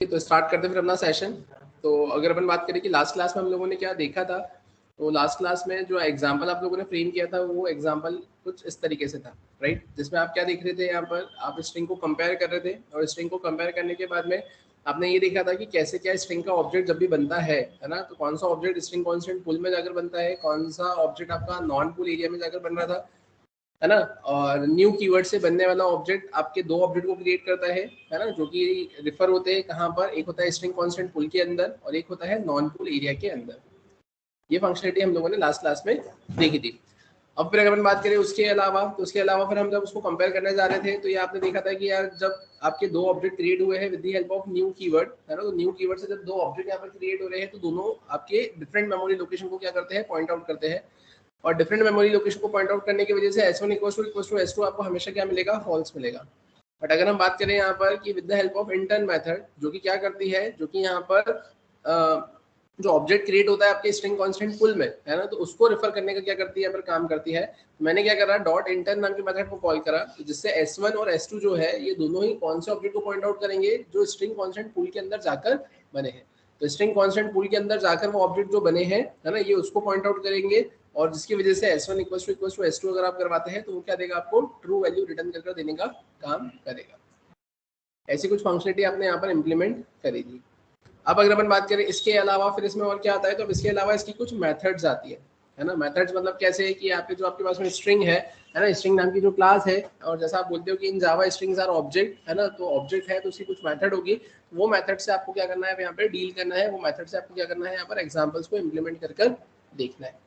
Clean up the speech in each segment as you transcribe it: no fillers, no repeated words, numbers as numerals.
तो स्टार्ट करते फिर अपना सेशन। तो अगर अपन बात करें कि लास्ट क्लास में हम लोगों ने क्या देखा था, तो लास्ट क्लास में जो एग्जांपल आप लोगों ने फ्रेम किया था वो एग्जांपल कुछ इस तरीके से था, राइट। जिसमें आप क्या देख रहे थे, यहाँ पर आप स्ट्रिंग को कंपेयर कर रहे थे और स्ट्रिंग को कंपेयर करने के बाद में आपने ये देखा था कि कैसे क्या स्ट्रिंग का ऑब्जेक्ट जब भी बनता है ना, तो कौन सा ऑब्जेक्ट स्ट्रिंग कॉन्स्टेंट पुल में जाकर बनता है, कौन सा ऑब्जेक्ट आपका नॉन पुल एरिया में जाकर बन रहा था, है ना। और न्यू कीवर्ड से बनने वाला ऑब्जेक्ट आपके दो ऑब्जेक्ट को क्रिएट करता है ना, जो कि रिफर होते हैं कहाँ पर, एक होता है स्ट्रिंग कांस्टेंट पुल के अंदर और एक होता है नॉन पुल एरिया के अंदर। ये फंक्शनलिटी हम लोगों ने लास्ट क्लास में देखी थी। अब फिर अगर अपन बात करें उसके अलावा, तो उसके अलावा फिर हम जब उसको कंपेयर करने जा रहे थे तो ये आपने देखा था कि यार जब आपके दो ऑब्जेक्ट क्रिएट हुए हैं with the help of new keyword, है ना, तो न्यू कीवर्ड से जब दो ऑब्जेक्ट यहाँ पर क्रिएट हो रहे हैं तो दोनों आपके डिफरेंट मेमोरी लोकेशन को क्या करते हैं, पॉइंट आउट करते हैं। और डिफरेंट मेमोरी लोकेशन को पॉइंट आउट करने की वजह से S1 = S2 आपको हमेशा क्या मिलेगा, फॉल्स मिलेगा। बट अगर हम बात करें यहाँ पर कि with the help of intern method, जो कि क्या करती है, जो कि यहाँ पर जो ऑब्जेक्ट क्रिएट होता है आपके स्ट्रिंग कांस्टेंट पुल में, है ना, तो उसको रेफर करने का क्या करती है, यहाँ पर काम करती है। तो मैंने क्या करा, डॉट इंटर्न नाम के मेथड को कॉल करा, तो जिससे S1 और S2 जो है ये दोनों ही कौन से ऑब्जेक्ट को पॉइंट आउट करेंगे, जो स्ट्रिंग कांस्टेंट पुल के अंदर जाकर बने हैं। तो स्ट्रिंग कांस्टेंट पुल के अंदर जाकर वो ऑब्जेक्ट जो बने हैं, है ना, ये उसको पॉइंट आउट करेंगे और जिसकी वजह से S1 = S2 अगर आप करवाते हैं तो वो क्या देगा, आपको ट्रू वैल्यू रिटर्न कर देने का काम करेगा। ऐसी कुछ फंक्शनलिटी आपने यहाँ पर इम्प्लीमेंट करी थी। अब अगर अपन बात करें इसके अलावा, फिर इसमें और क्या आता है, तो अब इसके अलावा इसकी कुछ मेथड्स आती है ना। मेथड्स मतलब कैसे है कि यहाँ पे जो आपके पास में स्ट्रिंग है ना, स्ट्रिंग नाम की जो क्लास है, और जैसा आप बोलते हो कि इन जावा स्ट्रिंग्स आर ऑब्जेक्ट, है ना, तो ऑब्जेक्ट है तो उसकी कुछ मेथड होगी, वो मेथड से आपको क्या करना है, यहाँ पे डील करना है, वो मेथड से आपको क्या करना है, यहाँ पर एग्जाम्पल्स को इम्प्लीमेंट कर देखना है।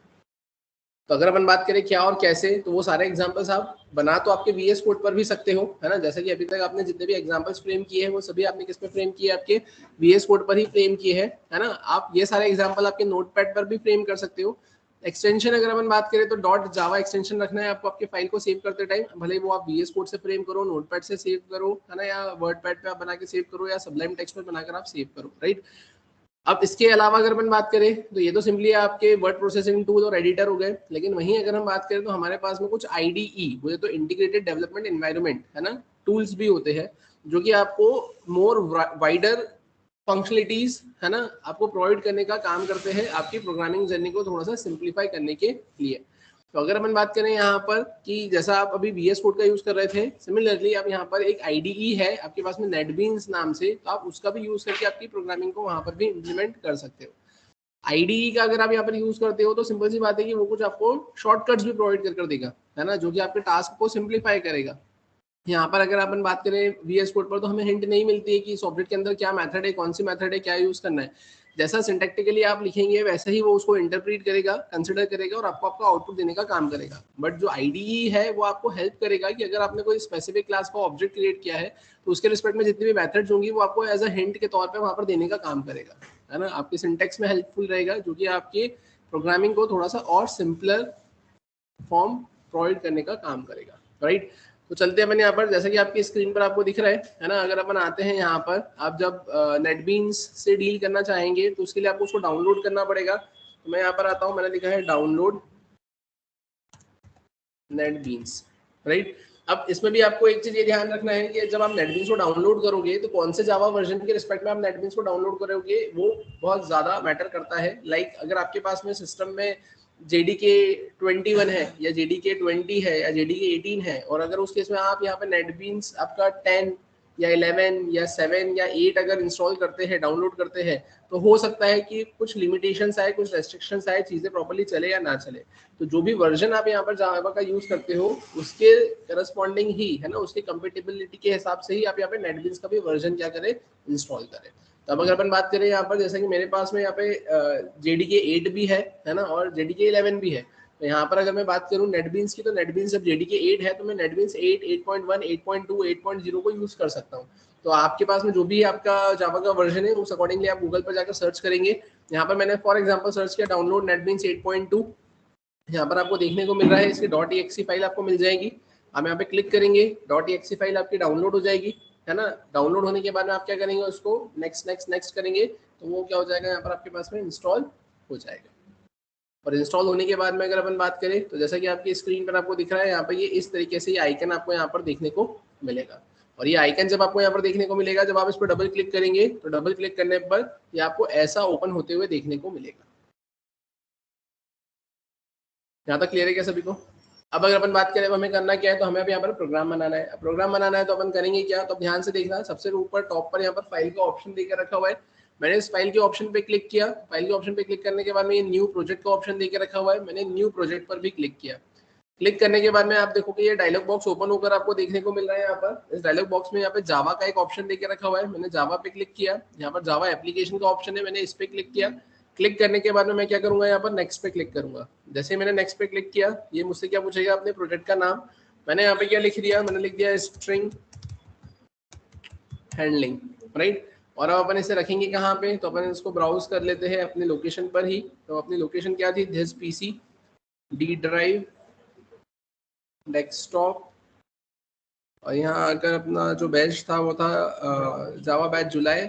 तो अगर अपन बात करें क्या और कैसे, तो वो सारे एग्जांपल्स आप बना तो आपके VS कोड पर भी सकते हो, है ना। जैसे कि अभी तक आपने जितने भी एग्जांपल्स फ्रेम किए हैं वो सभी आपने किस पे फ्रेम किए, आपके VS कोड पर ही फ्रेम किए हैं, है ना। आप ये सारे एग्जांपल आपके नोटपैड पर भी फ्रेम कर सकते हो। एक्सटेंशन अगर अपन बात करें तो डॉट जावा एक्सटेंशन रखना है आपको आपके फाइल को सेव करते टाइम, भले वो आप VS कोड से फ्रेम करो, नोटपैड से सेव करो, है ना, या वर्डपैड पे आप बना के सेव करो, या सबलाइम टेक्स्ट में बनाकर आप सेव करो, राइट। अब इसके अलावा अगर अपन बात करें तो ये तो सिंपली आपके वर्ड प्रोसेसिंग टूल और एडिटर हो गए, लेकिन वहीं अगर हम बात करें तो हमारे पास में कुछ IDE, वो तो इंटीग्रेटेड डेवलपमेंट एनवायरनमेंट, है ना, टूल्स भी होते हैं, जो कि आपको मोर वाइडर फंक्शनलिटीज, है ना, आपको प्रोवाइड करने का काम करते हैं, आपकी प्रोग्रामिंग जर्नी को थोड़ा सा सिंप्लीफाई करने के लिए। तो अगर अपन बात करें यहाँ पर कि जैसा आप अभी VS कोड का यूज कर रहे थे, सिमिलरली अब यहाँ पर एक IDE है आपके पास में नेटबीन्स नाम से, तो आप उसका भी यूज करके आपकी प्रोग्रामिंग को वहां पर भी इम्प्लीमेंट कर सकते हो। IDE का अगर आप यहाँ पर यूज करते हो तो सिंपल सी बात है कि वो कुछ आपको शॉर्टकट्स भी प्रोवाइड कर देगा, है ना, जो कि आपके टास्क को सिंप्लीफाई करेगा। यहाँ पर अगर अपन बात करें VS कोड पर तो हमें हिंट नहीं मिलती है कि इस ऑब्जेक्ट के अंदर क्या मेथड है, कौन सी मेथड है, क्या यूज करना है। जैसा सिंटैक्टिकली आप लिखेंगे वैसे ही वो उसको इंटरप्रीट करेगा, कंसिडर करेगा और आपको आपका आउटपुट देने का काम करेगा। बट जो IDE है वो आपको हेल्प करेगा कि अगर आपने कोई स्पेसिफिक क्लास का ऑब्जेक्ट क्रिएट किया है तो उसके रिस्पेक्ट में जितनी भी मेथड्स होंगी वो आपको एज अ हिंट के तौर पर वहां पर देने का काम करेगा, है ना, आपके सिंटेक्स में हेल्पफुल रहेगा, जो कि आपके प्रोग्रामिंग को थोड़ा सा और सिंपलर फॉर्म प्रोवाइड करने का काम करेगा, राइट। तो चलते हैं अपन यहाँ पर, जैसा कि आपकी स्क्रीन पर आपको दिख रहा है ना, अगर अपन आते हैं यहाँ पर, आप जब नेटबीन्स से डील करना चाहेंगे तो उसके लिए आपको उसको डाउनलोड करना पड़ेगा। तो मैं यहाँ पर आता हूँ, मैंने लिखा है डाउनलोड नेटबीन्स, राइट। अब इसमें भी आपको एक चीज ये ध्यान रखना है कि जब आप नेटबीन्स को डाउनलोड करोगे तो कौन से जावा वर्जन के रिस्पेक्ट में आप नेटबीन्स को डाउनलोड करोगे वो बहुत ज्यादा मैटर करता है। लाइक अगर आपके पास में सिस्टम में JDK 21 है या JDK 20 है या JDK 18 है, और अगर उस केस में आप यहाँ पे नेटबीन्स आपका 10 या 11 या 7 या 8 अगर इंस्टॉल करते हैं, डाउनलोड करते हैं, तो हो सकता है कि कुछ लिमिटेशंस आए, कुछ रेस्ट्रिक्शंस आए, चीजें प्रॉपर्ली चले या ना चले। तो जो भी वर्जन आप यहाँ पर जावा का यूज करते हो उसके करस्पॉन्डिंग ही, है ना, उसकी कंपेटेबिलिटी के हिसाब से ही आप यहाँ पे नेटबीन्स का भी वर्जन क्या करें, इंस्टॉल करें। तो अब अगर अपन बात करें यहाँ पर, जैसे कि मेरे पास में यहाँ पे JDK 8 भी है ना, और JDK 11 भी है। तो यहाँ पर अगर मैं बात करूँ नेटबीन्स की, तो नेटबीन्स जब JDK 8 है तो मैं नेटबीन्स 8, 8.1, 8.2, 8.0 को यूज कर सकता हूँ। तो आपके पास में जो भी आपका जावा का वर्जन है उस अकॉर्डिंगली आप गूगल पर जाकर सर्च करेंगे। यहाँ पर मैंने फॉर एग्जाम्पल सर्च किया डाउनलोड नेटबीन्स 8.2, यहाँ पर आपको देखने को मिल रहा है, इसकी .exe फाइल आपको मिल जाएगी। हम यहाँ पे क्लिक करेंगे, .exe फाइल आपकी डाउनलोड हो जाएगी, है ना। डाउनलोड होने के बाद में आप क्या करेंगे, उसको नेक्स्ट नेक्स्ट नेक्स्ट करेंगे तो वो क्या हो जाएगा, यहाँ पर आपके पास में इंस्टॉल हो जाएगा। और इंस्टॉल होने के बाद में अगर अपन बात करें तो जैसा कि आपकी स्क्रीन पर आपको दिख रहा है यहाँ पर, ये इस तरीके से ये आइकन आपको यहाँ पर देखने को मिलेगा। और ये आइकन जब आपको यहाँ पर देखने को मिलेगा, जब आप इस पर डबल क्लिक करेंगे तो डबल क्लिक करने पर ये आपको ऐसा ओपन होते हुए देखने को मिलेगा। यहाँ तक क्लियर है क्या सभी को? अब अगर अपन बात करें हमें करना क्या है, तो हमें अब यहाँ पर प्रोग्राम बनाना है। प्रोग्राम बनाना है तो अपन करेंगे क्या, तो ध्यान से देखना, सबसे ऊपर टॉप पर यहाँ पर फाइल का ऑप्शन देकर रखा हुआ है। मैंने इस फाइल के ऑप्शन पे क्लिक किया। फाइल के ऑप्शन पे क्लिक करने के बाद में ये न्यू प्रोजेक्ट का ऑप्शन देकर रखा हुआ है, मैंने न्यू प्रोजेक्ट पर भी क्लिक किया। क्लिक करने के बाद में आप देखोगे ये डायलॉग बॉक्स ओपन होकर आपको देखने को मिल रहा है। यहाँ पर इस डायलॉग बॉक्स में यहाँ पे जावा का एक ऑप्शन देकर रखा हुआ है, मैंने जावा पे क्लिक किया। यहाँ पर जावा एप्लीकेशन का ऑप्शन है, मैंने इस पे क्लिक किया। क्लिक करने के बाद में मैं क्या करूंगा, यहाँ पर नेक्स्ट पे क्लिक करूंगा। जैसे मैंने नेक्स्ट पे क्लिक किया, ये मुझसे क्या पूछेगा, अपने प्रोजेक्ट का नाम। मैंने यहाँ पे क्या लिख दिया, मैंने लिख दिया स्ट्रिंग हैंडलिंग, राइट। और अब अपन इसे रखेंगे कहाँ पे, तो अपन इसको ब्राउज कर लेते हैं अपने लोकेशन पर ही। तो अपनी लोकेशन क्या थी, this PC, D drive, desktop, और यहाँ आकर अपना जो बैच था वो था जावा बैच जुलाई,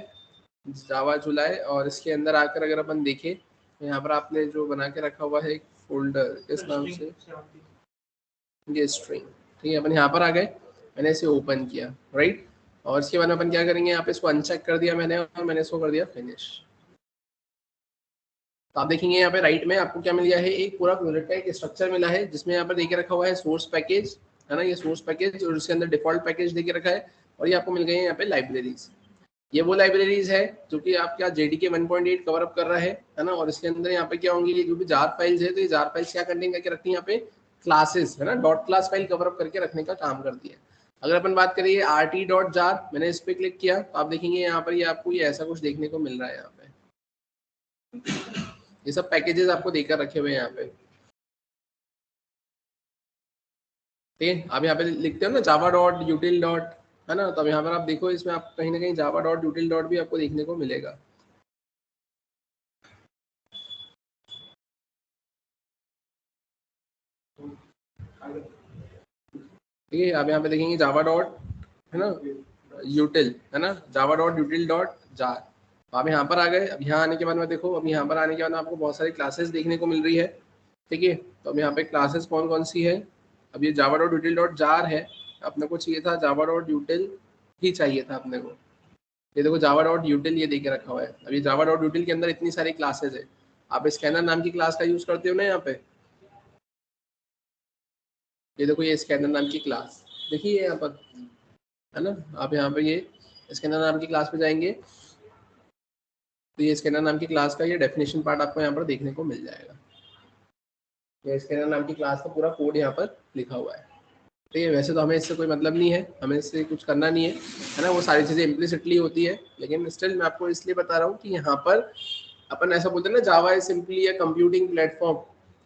जावा जुलाई। और इसके अंदर आकर अगर अपन देखें तो यहाँ पर आपने जो बना के रखा हुआ है एक फोल्डर, किस नाम से, ये स्ट्रिंग, ठीक है। अपन यहाँ पर आ गए, मैंने इसे ओपन किया, राइट। और इसके बाद में अपन क्या करेंगे, यहाँ पे इसको अनचेक कर दिया मैंने, और मैंने इसको कर दिया फिनिश। तो आप देखेंगे यहाँ पे राइट में आपको क्या मिल गया है, एक पूरा प्रोजेक्ट का एक स्ट्रक्चर मिला है, जिसमें यहाँ पर देके रखा हुआ है सोर्स पैकेज, है ना, ये सोर्स पैकेज, और उसके अंदर डिफॉल्ट पैकेज देके रखा है। और ये आपको मिल गए हैं यहाँ पे लाइब्रेरीज। ये वो लाइब्रेरीज है जो कि आपका जेडीके 1.8 कवर अप कर रहा है ना। और इसके अंदर यहाँ पे क्या होंगी, ये जो भी जार फाइल्स है, तो ये जार फाइल्स क्या कंटेन करके रखती है, यहाँ पे क्लासेस, है ना, dot class file cover up करके रखने का काम करती है। अगर अपन बात करिए rt.jar, मैंने इस पे क्लिक किया तो आप देखेंगे यहाँ पर ये आपको ये ऐसा कुछ देखने को मिल रहा है। यहाँ पे ये सब पैकेजेस आपको देकर रखे हुए हैं यहाँ पे, ठीक है। आप यहाँ पे लिखते हो ना जावा डॉट यूटिल डॉट, है ना, तो अब यहाँ पर आप देखो, इसमें आप कहीं ना कहीं जावा डॉट यूटिल डॉट भी आपको देखने को मिलेगा। ठीक है, आप यहाँ पे देखेंगे जावा डॉट, है ना, यूटिल, है ना, Java dot util dot jar. आप यहाँ पर आ गए। अब यहाँ आने के बाद में देखो, अब यहाँ पर आने के बाद आपको बहुत सारी क्लासेस देखने को मिल रही है, ठीक है। तो अब यहाँ पे क्लासेस कौन कौन सी है, अब ये जावा डॉट यूटिल डॉट जार है, अपने को चाहिए था जावा डॉट यूटिल ही चाहिए था अपने को। ये देखो जावा डॉट यूटिल ये देके रखा हुआ है। अब ये जावा डॉट यूटिल के अंदर इतनी सारी क्लासेस है। आप स्कैनर नाम की क्लास का यूज करते हो ना यहाँ पे, ये देखो ये स्कैनर नाम की क्लास, देखिए यहाँ पर, है ना। आप यहाँ पे ये स्कैनर नाम की क्लास पे जाएंगे तो ये स्कैनर नाम की क्लास का ये डेफिनेशन पार्ट आपको यहाँ पर देखने को मिल जाएगा। ये स्कैनर नाम की क्लास का पूरा कोड यहाँ पर लिखा हुआ है, ठीक है। वैसे तो हमें इससे कोई मतलब नहीं है, हमें इससे कुछ करना नहीं है ना, वो सारी चीज़ें इम्प्लिसिटली होती है। लेकिन स्टिल मैं आपको इसलिए बता रहा हूँ कि यहाँ पर अपन ऐसा बोलते हैं ना, Java is simply a computing platform.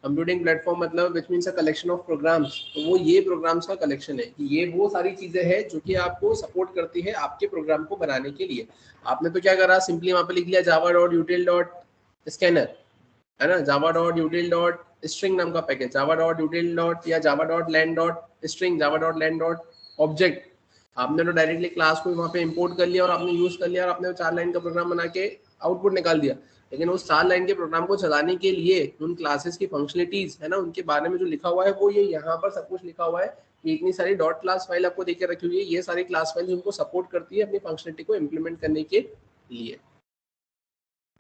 Computing platform मतलब which means a collection of programs. तो वो ये प्रोग्राम्स का कलेक्शन है, कि ये वो सारी चीजें हैं जो कि आपको सपोर्ट करती है आपके प्रोग्राम को बनाने के लिए। आपने तो क्या करा, सिंपली वहाँ पे लिख लिया Java dot util dot scanner, है ना, Java dot util dot string नाम का package, Java dot util dot या Java dot lang dot string, Java dot lang dot object. आपने तो डायरेक्टली क्लास को वहाँ पे इंपोर्ट कर लिया और आपने यूज कर लिया और आपने 4 लाइन का प्रोग्राम बना के आउटपुट निकाल दिया। लेकिन उस 4 लाइन के प्रोग्राम को चलाने के लिए उन क्लासेस की फंक्शनलिटीज, है ना, उनके बारे में जो लिखा हुआ है वो ये यहाँ पर सब कुछ लिखा हुआ है। कि इतनी सारी डॉट क्लास फाइल आपको देकर रखी हुई है, ये सारी क्लास फाइल उनको सपोर्ट करती है अपनी फंक्शनलिटी को इम्प्लीमेंट करने के लिए।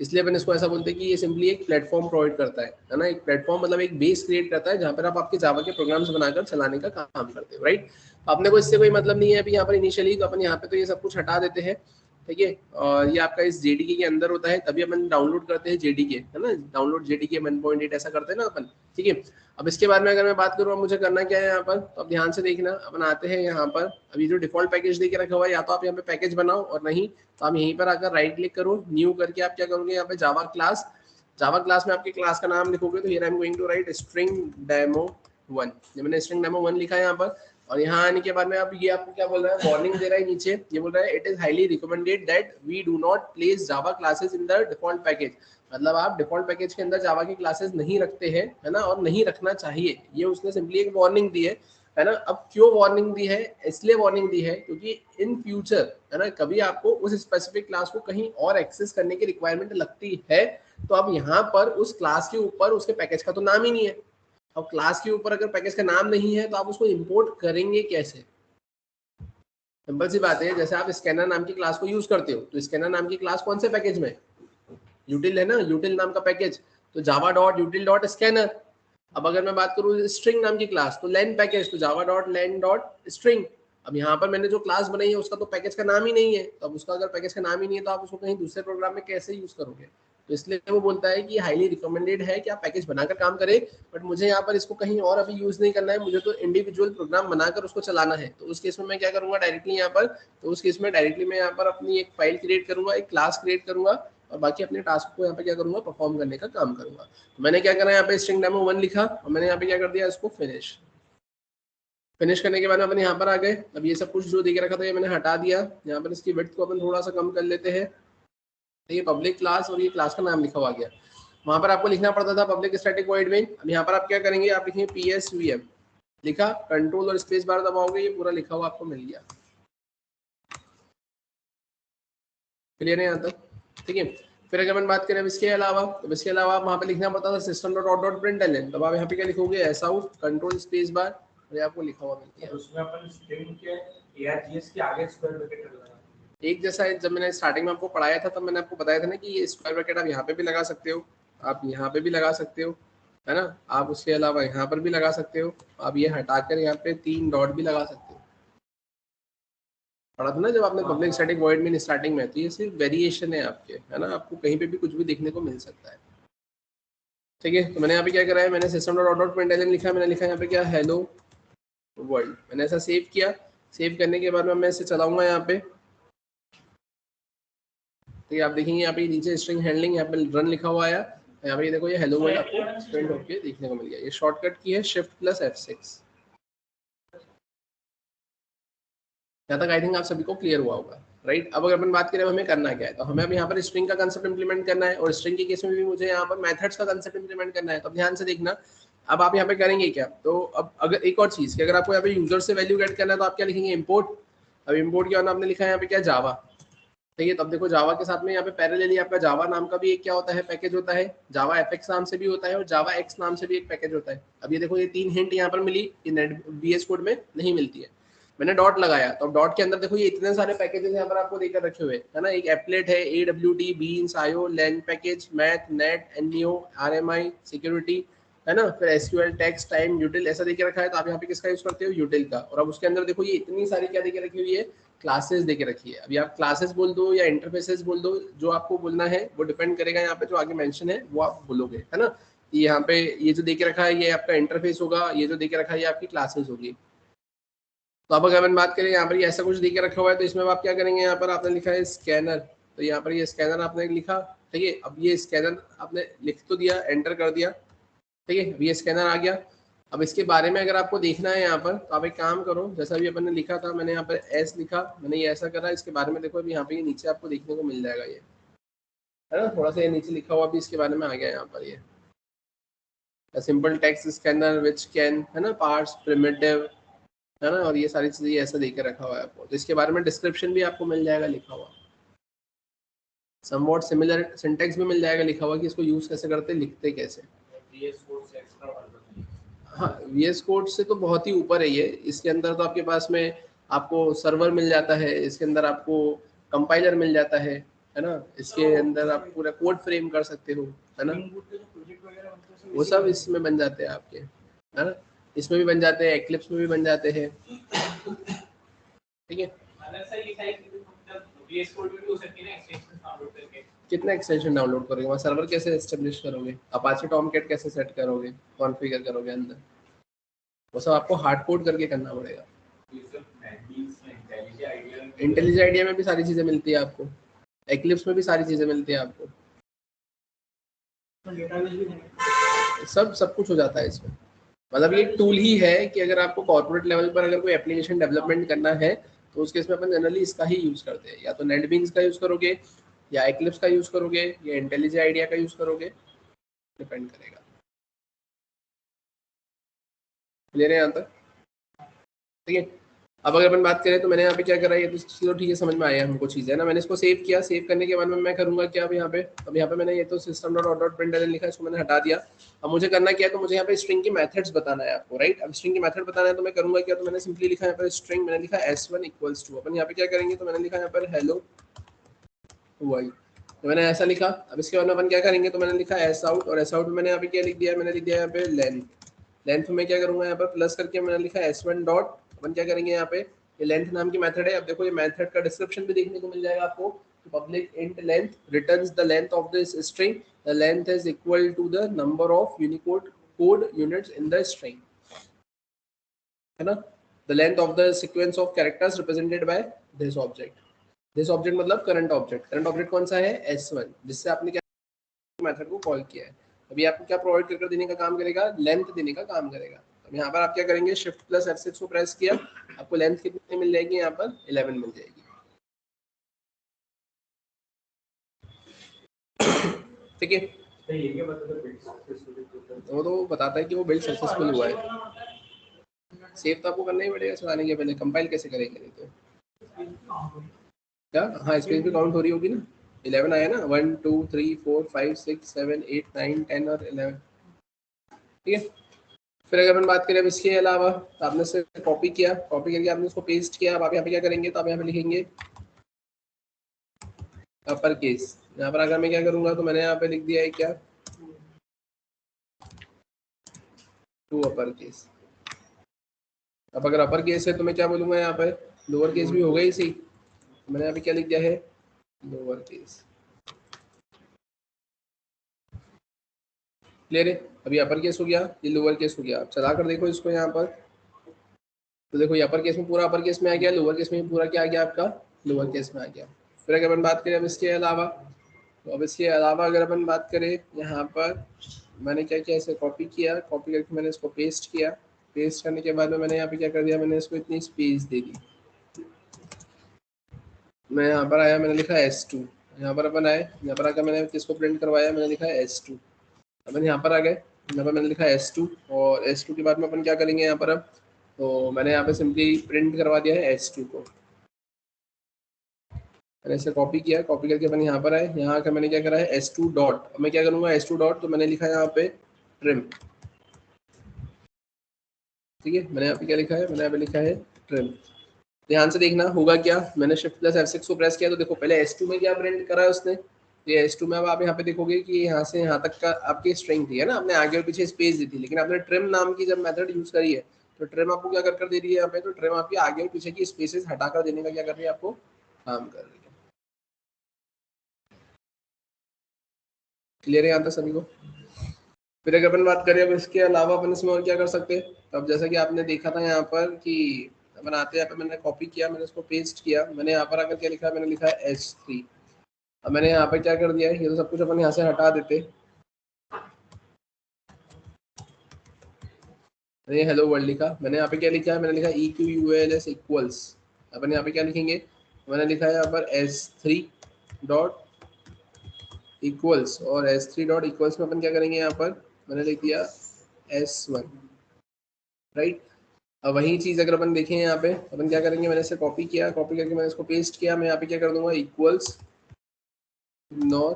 इसलिए अपन इसको ऐसा बोलते हैं कि ये सिंपली एक प्लेटफॉर्म प्रोवाइड करता है ना। एक प्लेटफॉर्म मतलब एक बेस क्रिएट करता है जहाँ पर आप आपके जावा के प्रोग्राम्स बनाकर चलाने का काम करते हो, राइट। अपने को इससे कोई मतलब नहीं है अभी यहाँ पर इनिशियली, तो अपन यहाँ पे तो ये सब कुछ हटा देते हैं, ठीक है। और ये आपका इस जेडीके के अंदर होता है, तभी अपन डाउनलोड करते हैं जेडीके, है ना, डाउनलोड जेडीके 1.8 ऐसा करते हैं ना अपन, ठीक है। अब इसके बाद में अगर मैं बात करूँ मुझे करना क्या है यहाँ पर, तो अब ध्यान से देखना, अपन आते हैं यहाँ पर। अभी जो डिफॉल्ट पैकेज देके रखा हुआ है, या तो आप यहाँ पे पैकेज बनाओ, और नहीं तो आप यहीं पर आकर राइट क्लिक करो, न्यू करके आप क्या करोगे, यहाँ पे जावा क्लास, जावा क्लास में आपके क्लास का नाम लिखोगे, तो here I am going to write string demo 1। मैंने स्ट्रिंग डेमो 1 लिखा है यहाँ पर। और यहाँ आने के बाद में अब ये आपको क्या बोल रहा है, वार्निंग दे रहा है नीचे, ये बोल रहा है it is highly recommended that we do not place Java classes in the default package. मतलब आप डिफॉल्ट पैकेज के अंदर जावा की क्लासेस नहीं रखते हैं, है ना, और नहीं रखना चाहिए। ये उसने सिंपली एक वार्निंग दी है ना। अब क्यों वार्निंग दी है, इसलिए वार्निंग दी है क्योंकि इन फ्यूचर, है ना, कभी आपको उस स्पेसिफिक क्लास को कहीं और एक्सेस करने की रिक्वायरमेंट लगती है, तो अब यहाँ पर उस क्लास के ऊपर उसके पैकेज का तो नाम ही नहीं है। अब क्लास के ऊपर अगर पैकेज का नाम नहीं है तो आप उसको इंपोर्ट करेंगे कैसे, सिंपल सी बात है, जैसे आप स्कैनर नाम की क्लास को यूज करते हो, तो स्कैनर नाम की क्लास कौन से पैकेज में? यूटिल है ना, यूटिल नाम का पैकेज। तो जावा डॉट यूटिल डॉट स्कैनर। अब अगर मैं बात करूँ स्ट्रिंग नाम की क्लास, तो लेन पैकेज, तो जावा डॉट लेन डॉट स्ट्रिंग। अब यहाँ पर मैंने जो क्लास बनाई है उसका तो पैकेज का नाम ही नहीं है, तो अब उसका अगर पैकेज का नाम ही नहीं है तो आप उसको कहीं दूसरे प्रोग्राम में कैसे यूज करोगे? तो इसलिए वो बोलता है कि हाईली रिकमेंडेड है कि आप पैकेज बनाकर काम करें, बट मुझे यहाँ पर इसको कहीं और अभी यूज नहीं करना है, मुझे तो इंडिविजुअल प्रोग्राम बनाकर उसको चलाना है। तो उस केस में मैं क्या करूंगा डायरेक्टली यहाँ पर, तो उस केस में डायरेक्टली मैं यहाँ पर अपनी एक फाइल क्रिएट करूंगा, एक क्लास क्रिएट करूंगा, और बाकी अपने टास्क को यहाँ पे क्या करूंगा, परफॉर्म करने का काम करूंगा। तो मैंने क्या करा, यहाँ पे स्ट्रिंग डेमो 1 लिखा और मैंने यहाँ पे क्या कर दिया, इसको फिनिश करने के बाद अपन यहाँ पर आ गए। अब ये सब कुछ जो देख रखा था ये मैंने हटा दिया। यहाँ पर इसकी विड्थ को अपन थोड़ा सा कम कर लेते हैं। तो ये पब्लिक क्लास और ये क्लास का नाम लिखा हुआ गया। वहां पर आपको लिखना पड़ता था पब्लिक स्टैटिक वॉइड मेन। अब यहाँ पर आप क्या करेंगे, आप लिखेंगे PSVM, लिखा, कंट्रोल और स्पेस बार दबाओगे, ये पूरा लिखा हुआ आपको मिल गया। क्लियर है यहाँ तक? ठीक है। फिर अगर अपन बात करें इसके अलावा, तो इसके अलावा वहाँ पे लिखना पड़ता था system dot out dot println. तब आप यहाँ पे क्या लिखोगे, ऐसा आउट, कंट्रोल स्पेस बार, और आपको लिखा हुआ मिल गया। उसमें अपन स्ट्रिंग के ARGS के आगे स्क्वायर ब्रैकेट लगाना एक जैसा है, जब मैंने स्टार्टिंग में आपको पढ़ाया था तब मैंने आपको बताया था ना कि ये स्क्वायर ब्रैकेट आप यहाँ पे भी लगा सकते हो, आप यहाँ पे भी लगा सकते हो, है ना, आप उसके अलावा यहाँ पर भी लगा सकते हो, आप ये हटाकर यहाँ पे 3 डॉट भी लगा सकते हो। पढ़ा था ना जब आपने पब्लिक स्टैटिक वॉइड में स्टार्टिंग में। तो ये सिर्फ वेरिएशन है आपके, है ना, आपको कहीं पे भी कुछ भी देखने को मिल सकता है। ठीक है। तो मैंने यहाँ पे क्या करा है, मैंने system dot out dot println लिखा, मैंने लिखा यहाँ पे क्या, हेलो वर्ल्ड। मैंने ऐसा सेव किया। सेव करने के बाद मैं इसे चलाऊंगा यहाँ पे। तो आप देखेंगे यहाँ पे नीचे स्ट्रिंग हैंडलिंग, यहाँ पे रन लिखा हुआ आया, यहाँ पे देखो ये हेलो वर्ल्ड आपको प्रिंट होके देखने को मिल गया। ये शॉर्टकट की है Shift+F6। यहाँ तक आई थिंक आप सभी को क्लियर हुआ होगा, राइट। अब अगर अपन बात करें हमें करना क्या है, तो हमें अब यहाँ पर स्ट्रिंग का कंसेप्ट इंप्लीमेंट करना है, और स्ट्रिंग के केस में भी मुझे यहाँ पर मेथड्स का कंसेप्ट इंप्लीमेंट करना है। तो ध्यान से देखना, अब आप यहाँ पे करेंगे क्या, तो अब अगर एक और चीज कि अगर आपको यहाँ पे यूजर से वैल्यू गेट करना है तो आप क्या लिखेंगे, इम्पोर्ट। अब इम्पोर्ट क्या आपने लिखा है यहाँ पे क्या, जावा। ठीक है। तब देखो जावा के साथ में यहाँ पे पैरेलली आपका जावा नाम का भी एक क्या होता है, पैकेज होता है, जावा FX नाम से भी होता है, और जावा X नाम से भी एक पैकेज होता है। अब ये देखो ये 3 हिंट यहाँ पर मिली, ये नेट VS कोड में नहीं मिलती है। मैंने डॉट लगाया, तो डॉट के अंदर देखो ये इतने सारे पैकेजेस यहाँ पर आपको देकर रखे हुए है ना। एक एप्लेट है, AWT, beans, IO, lang package, math, net, NEO, RMI, security, है ना, फिर SQL, टेक्स्ट, टाइम, यूटिल, ऐसा देके रखा है। तो आप यहाँ पे किसका यूज करते हो, यूटिल का। और अब उसके अंदर देखो ये इतनी सारी क्या देके रखी हुई है, क्लासेस देके रखी है। अभी आप क्लासेस बोल दो या इंटरफेसेस बोल दो, जो आपको बोलना है वो डिपेंड करेगा यहाँ पे जो आगे मेंशन है वो आप बोलोगे, है ना। यहाँ पे ये जो देके रखा है ये आपका इंटरफेस होगा, ये जो देके रखा है ये आपकी क्लासेस होगी। तो अब अगर अपन बात करें यहाँ पर ऐसा कुछ देके रखा हुआ है, तो इसमें आप क्या करेंगे, यहाँ पर आपने लिखा है स्कैनर, तो यहाँ पर ये स्कैनर आपने लिखा। ठीक है। अब ये स्कैनर आपने लिख तो दिया, एंटर कर दिया। ठीक है। ये स्कैनर आ गया। अब इसके बारे में अगर आपको देखना है यहाँ पर, तो आप एक काम करो, जैसा भी अपन ने लिखा था, मैंने यहाँ पर एस लिखा, मैंने ये ऐसा करा। इसके बारे में देखो अभी यहाँ पे ये नीचे आपको देखने को मिल जाएगा, ये है ना, थोड़ा सा ये नीचे लिखा हुआ भी इसके बारे में आ गया यहाँ पर। ये simple text scanner which can, है ना, पार्ट्स, प्रिमिटिव, है ना, और ये सारी चीजें ऐसा देके रखा हुआ है आपको। तो इसके बारे में डिस्क्रिप्शन भी आपको मिल जाएगा लिखा हुआ, समवॉट सिमिलर सिंटेक्स भी मिल जाएगा लिखा हुआ कि इसको यूज कैसे करते, लिखते कैसे। हाँ, VS कोड से तो बहुत ही ऊपर है ये। इसके अंदर तो आपके पास में आपको सर्वर मिल जाता है, इसके अंदर आपको कंपाइलर मिल जाता है ना, इसके अंदर आप पूरा कोड फ्रेम कर सकते हो, है ना, वो सब इसमें बन जाते हैं आपके, है ना, इसमें भी बन जाते हैं, एक्लिप्स में भी बन जाते हैं। ठीक है। कितना एक्सटेंशन डाउनलोड करोगे, वहाँ सर्वर कैसे एस्टेब्लिश करोगे, अपाचे टॉमकैट कैसे सेट करोगे, कॉन्फ़िगर करोगे अंदर, वो सब आपको हार्ड कोड करके करना पड़ेगा। इंटेलिजेंट आइडिया में भी सारी चीजें मिलती है आपको, एक्लिप्स में भी सारी चीजें मिलती है आपको, सब कुछ हो जाता है इसमें। मतलब ये टूल ही है कि अगर आपको कॉर्पोरेट लेवल पर अगर कोई एप्लीकेशन डेवलपमेंट करना है तो उसके इसमें अपन जनरली इसका ही यूज करते हैं, या तो नेटबीन्स का यूज करोगे, या एक्लिप्स का यूज करोगे, या इंटेलिजेंट आइडिया का यूज करोगे, डिपेंड करेगा। क्लियर है यहाँ तक? ठीक है। अब अगर अपन बात करें तो मैंने यहाँ पे क्या करा है, ये तो चलो ठीक है, समझ में आया हमको चीज़ है ना। मैंने इसको सेव किया, सेव करने के बाद में मैं करूँगा क्या, अब यहाँ पे मैंने ये तो system dot out dot println लिखा है, इसको मैंने हटा दिया। अब मुझे करना क्या है, तो मुझे यहाँ पे स्ट्रिंग की मेथड्स बताना है आपको, राइट। अब स्ट्रिंग की मेथड बताना है तो मैं करूँगा क्या, तो मैंने सिंपली लिखा यहाँ पर स्ट्रिंग, मैंने लिखा s1 इक्वल्स टू, अपन यहाँ पे क्या करेंगे, तो मैंने लिखा यहाँ पर हेलो वाई, तो मैंने ऐसा लिखा। अब इसके बाद में अपन क्या करेंगे, तो मैंने लिखा एस आउट, और एस आउट में मैंने यहाँ पे क्या लिख दिया, मैंने लिख दिया यहाँ पे लेंथ में क्या करूंगा, यहाँ पर प्लस करके मैंने लिखा s1 डॉट, अपन क्या करेंगे यहाँ पे, ये लेंथ नाम की मेथड है। अब देखो ये मेथड का डिस्क्रिप्शन भी देखने को मिल जाएगा आपको, public int length returns the length of this string, the length is equal to the number of Unicode code units in the string, है ना। The length of the sequence of characters represented by this object, this object मतलब current object, current object कौन सा है, s1, जिससे आपने क्या method को कॉल किया है। अभी आपको क्या प्रोवाइड कर देने का काम करेगा, लेंथ देने का काम करेगा। अब यहाँ पर आप क्या करेंगे, शिफ्ट प्लस F6 को प्रेस किया, आपको लेंथ कितनी मिल जाएगी, यहाँ पर 11 मिल जाएगी। ठीक है, वो तो बताता है कि वो बिल्ड सक्सेसफुल हुआ है। सेव तो आपको करना ही पड़ेगा चलाने के पहले, कंपाइल कैसे करेंगे, नहीं तो क्या, हाँ स्पेस भी काउंट हो रही होगी ना, 11 आया ना, 1 2 3 4 5 6 7 8 9 10 और 11, ठीक है। फिर अगर अपन बात करें अब इसके अलावा, तो आपने से कॉपी किया, कॉपी करके आपने उसको पेस्ट किया। अब आप यहाँ पे क्या करेंगे, तो आप यहाँ पे लिखेंगे अपर केस। यहाँ पर अगर मैं क्या करूँगा, तो मैंने यहाँ पे लिख दिया है क्या, टू अपर केस। अब अगर अपर केस है तो मैं क्या बोलूँगा, यहाँ पर लोअर केस भी होगा ही सही, मैंने यहाँ पे क्या लिख दिया है, लोअर केस। क्लियर है, अभी अपर केस हो गया, ये लोअर केस हो गया। आप चला कर देखो इसको यहाँ पर, तो देखो ये अपर केस में पूरा अपर केस में आ गया, लोअर केस में पूरा क्या आ गया आपका, लोअर केस में आ गया। फिर अगर अपन बात करें अब इसके अलावा, तो अब इसके अलावा अगर अपन बात करें यहाँ पर, मैंने क्या किया, इसे कॉपी किया, कॉपी करके मैंने इसको पेस्ट किया, पेस्ट करने के बाद में मैंने यहाँ पे क्या कर दिया, मैंने इसको इतनी स्पेस दे दी। मैं यहाँ पर आया, मैंने लिखा S2, यहाँ पर अपन आए, यहाँ पर आकर मैंने किसको प्रिंट करवाया, मैंने लिखा S2। अपन यहाँ पर आ गए, यहाँ पर मैंने लिखा S2, और S2 के बाद में अपन क्या करेंगे यहाँ पर, अब तो मैंने यहाँ पे सिंपली प्रिंट करवा दिया है S2 को। मैंने इसे कॉपी किया, कॉपी करके मैंने यहाँ पर आए, यहाँ आकर मैंने क्या करा है, S2 डॉट, अब मैं क्या करूँगा, S2 डॉट, तो मैंने लिखा है यहाँ पे ट्रिम, ठीक है। मैंने यहाँ पे क्या लिखा है, मैंने यहाँ पे लिखा है ट्रिम। ध्यान से देखना होगा क्या, मैंने शिफ्ट प्लस F6 को प्रेस किया, तो देखो पहले S2 में क्या प्रिंट करा है उसने, ये S2 में अब आप यहाँ पे देखोगे कि यहाँ से यहाँ तक का आपकी स्ट्रिंग थी, है ना, आपने आगे और पीछे स्पेस दी थी, लेकिन आपने ट्रिम नाम की जब मेथड यूज करी है, तो ट्रिम आपको क्या कर दे रही है यहाँ पे, तो ट्रिम आपकी आगे और पीछे की स्पेसेस हटाकर देने का क्या कर रही है, आपको काम कर रही है। क्लियर है यहाँ तक सभी को। फिर अगर अपन बात करें अब इसके अलावा अपन इसमें और क्या कर सकते हैं, तो अब जैसा कि आपने देखा था यहाँ पर कि अपन आते हैं, यहाँ पे मैंने कॉपी किया, मैंने इसको पेस्ट किया, मैंने यहाँ पर आकर क्या लिखा है, मैंने लिखा है S3। अब मैंने यहाँ पे क्या कर दिया है, ये तो सब कुछ अपन यहाँ से हटा देते, मैंने हेलो वर्ल्ड लिखा, मैंने यहाँ पे क्या लिखा है, मैंने लिखा EQUALS इक्वल्स, अपन यहाँ पे क्या लिखेंगे, मैंने लिखा है यहाँ पर S3 डॉट इक्वल्स, और S3 डॉट इक्वल्स में अपन क्या करेंगे, यहाँ पर मैंने लिख दिया S1, राइट। अब वही चीज़ अगर अपन देखें यहाँ पे, अपन क्या करेंगे, मैंने इसे कॉपी किया, कॉपी करके मैंने इसको पेस्ट किया, मैं यहाँ पे क्या कर दूंगा, इक्वल्स इग्नोर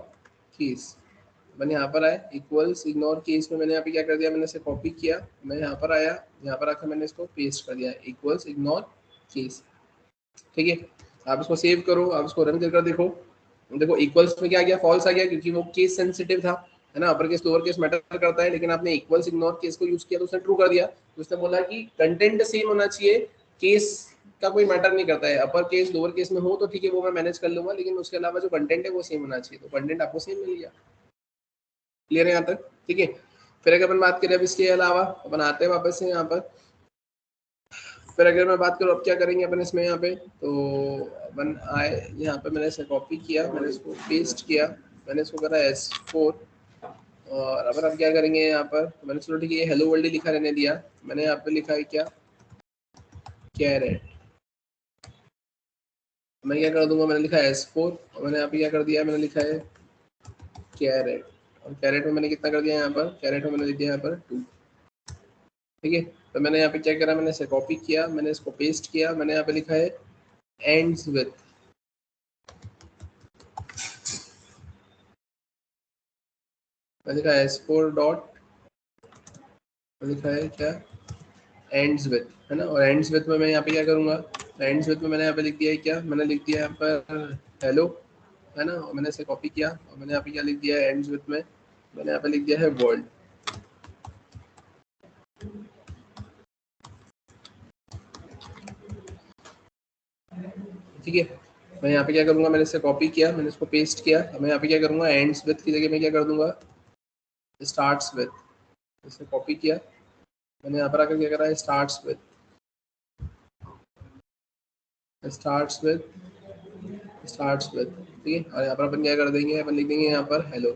केस। मैंने यहाँ पर आया, इक्वल्स इग्नोर केस में मैंने यहाँ पे क्या कर दिया, मैंने इसे कॉपी किया, मैं यहाँ पर आया, यहाँ पर आकर मैंने इसको पेस्ट कर दिया, इक्वल्स इग्नोर केस, ठीक है। आप इसको सेव करो, आप इसको रन कर देखो, देखो इक्वल्स में क्या गया, फॉल्स आ गया, क्योंकि वो केस सेंसिटिव था, है ना, upper case lower case matter करता है, लेकिन आपने इक्वल्स इग्नोर केस को यूज किया तो उसने ट्रू कर दिया। तो उसने बोला कि कंटेंट सेम होना चाहिए, केस का कोई मैटर नहीं करता है, अपर केस लोअर केस में हो तो ठीक है, वो मैं मैनेज कर लूंगा, लेकिन उसके अलावा जो कंटेंट है वो सेम होना चाहिए, तो कंटेंट आपको सेम मिल गया। क्लियर है यहाँ तक, ठीक है। फिर अगर अपन बात करें अब इसके अलावा, अपन आते हैं वापस से यहाँ पर, फिर अगर मैं बात करूँ अब क्या करेंगे अपन इसमें, यहाँ पे तो अपन आए, यहाँ पे मैंने इसे कॉपी किया, मैंने इसको पेस्ट किया, मैंने इसको करा S4, और अपन अब क्या करेंगे यहाँ पर, तो मैंने चलो ठीक है, हेलो वर्ल्ड लिखा रहने दिया, मैंने यहाँ पे लिखा है क्या, कैरेट। मैं क्या कर दूंगा, मैंने लिखा है S4, और मैंने यहाँ पे क्या कर दिया, मैंने लिखा है कैरेट, और कैरेट में मैंने कितना कर दिया, यहाँ पर कैरेट में मैंने लिख दिया यहाँ पर 2, ठीक है। तो मैंने यहाँ पे क्या करा, मैंने इसे कॉपी किया, मैंने इसको पेस्ट किया, मैंने यहाँ पे लिखा है एंड्स विथ, लिखा है S4 डॉट, लिखा है क्या एंड्स विथ, है ना। और एंड्स विथ में मैं यहाँ पे क्या करूँगा, एंड्स विथ में मैंने यहाँ पे लिख दिया है क्या, मैंने लिख दिया यहाँ पर हेलो, है ना। और मैंने इसे कॉपी किया और मैंने यहाँ पे क्या लिख दिया है एंड्स विथ में, मैंने यहाँ पे लिख दिया है वर्ल्ड। ठीक है, मैं यहाँ पे क्या करूँगा, मैंने इसे कॉपी किया, मैंने इसको पेस्ट किया, मैं यहाँ पे क्या करूँगा एंड्स विथ की जगह मैं क्या कर दूंगा स्टार्ट्स विथ, इसे कॉपी किया, मैंने यहाँ पर आकर क्या करा starts with, starts with, starts with, ठीक है। और यहाँ पर अपन क्या कर देंगे, अपन लिख देंगे यहाँ पर हेलो।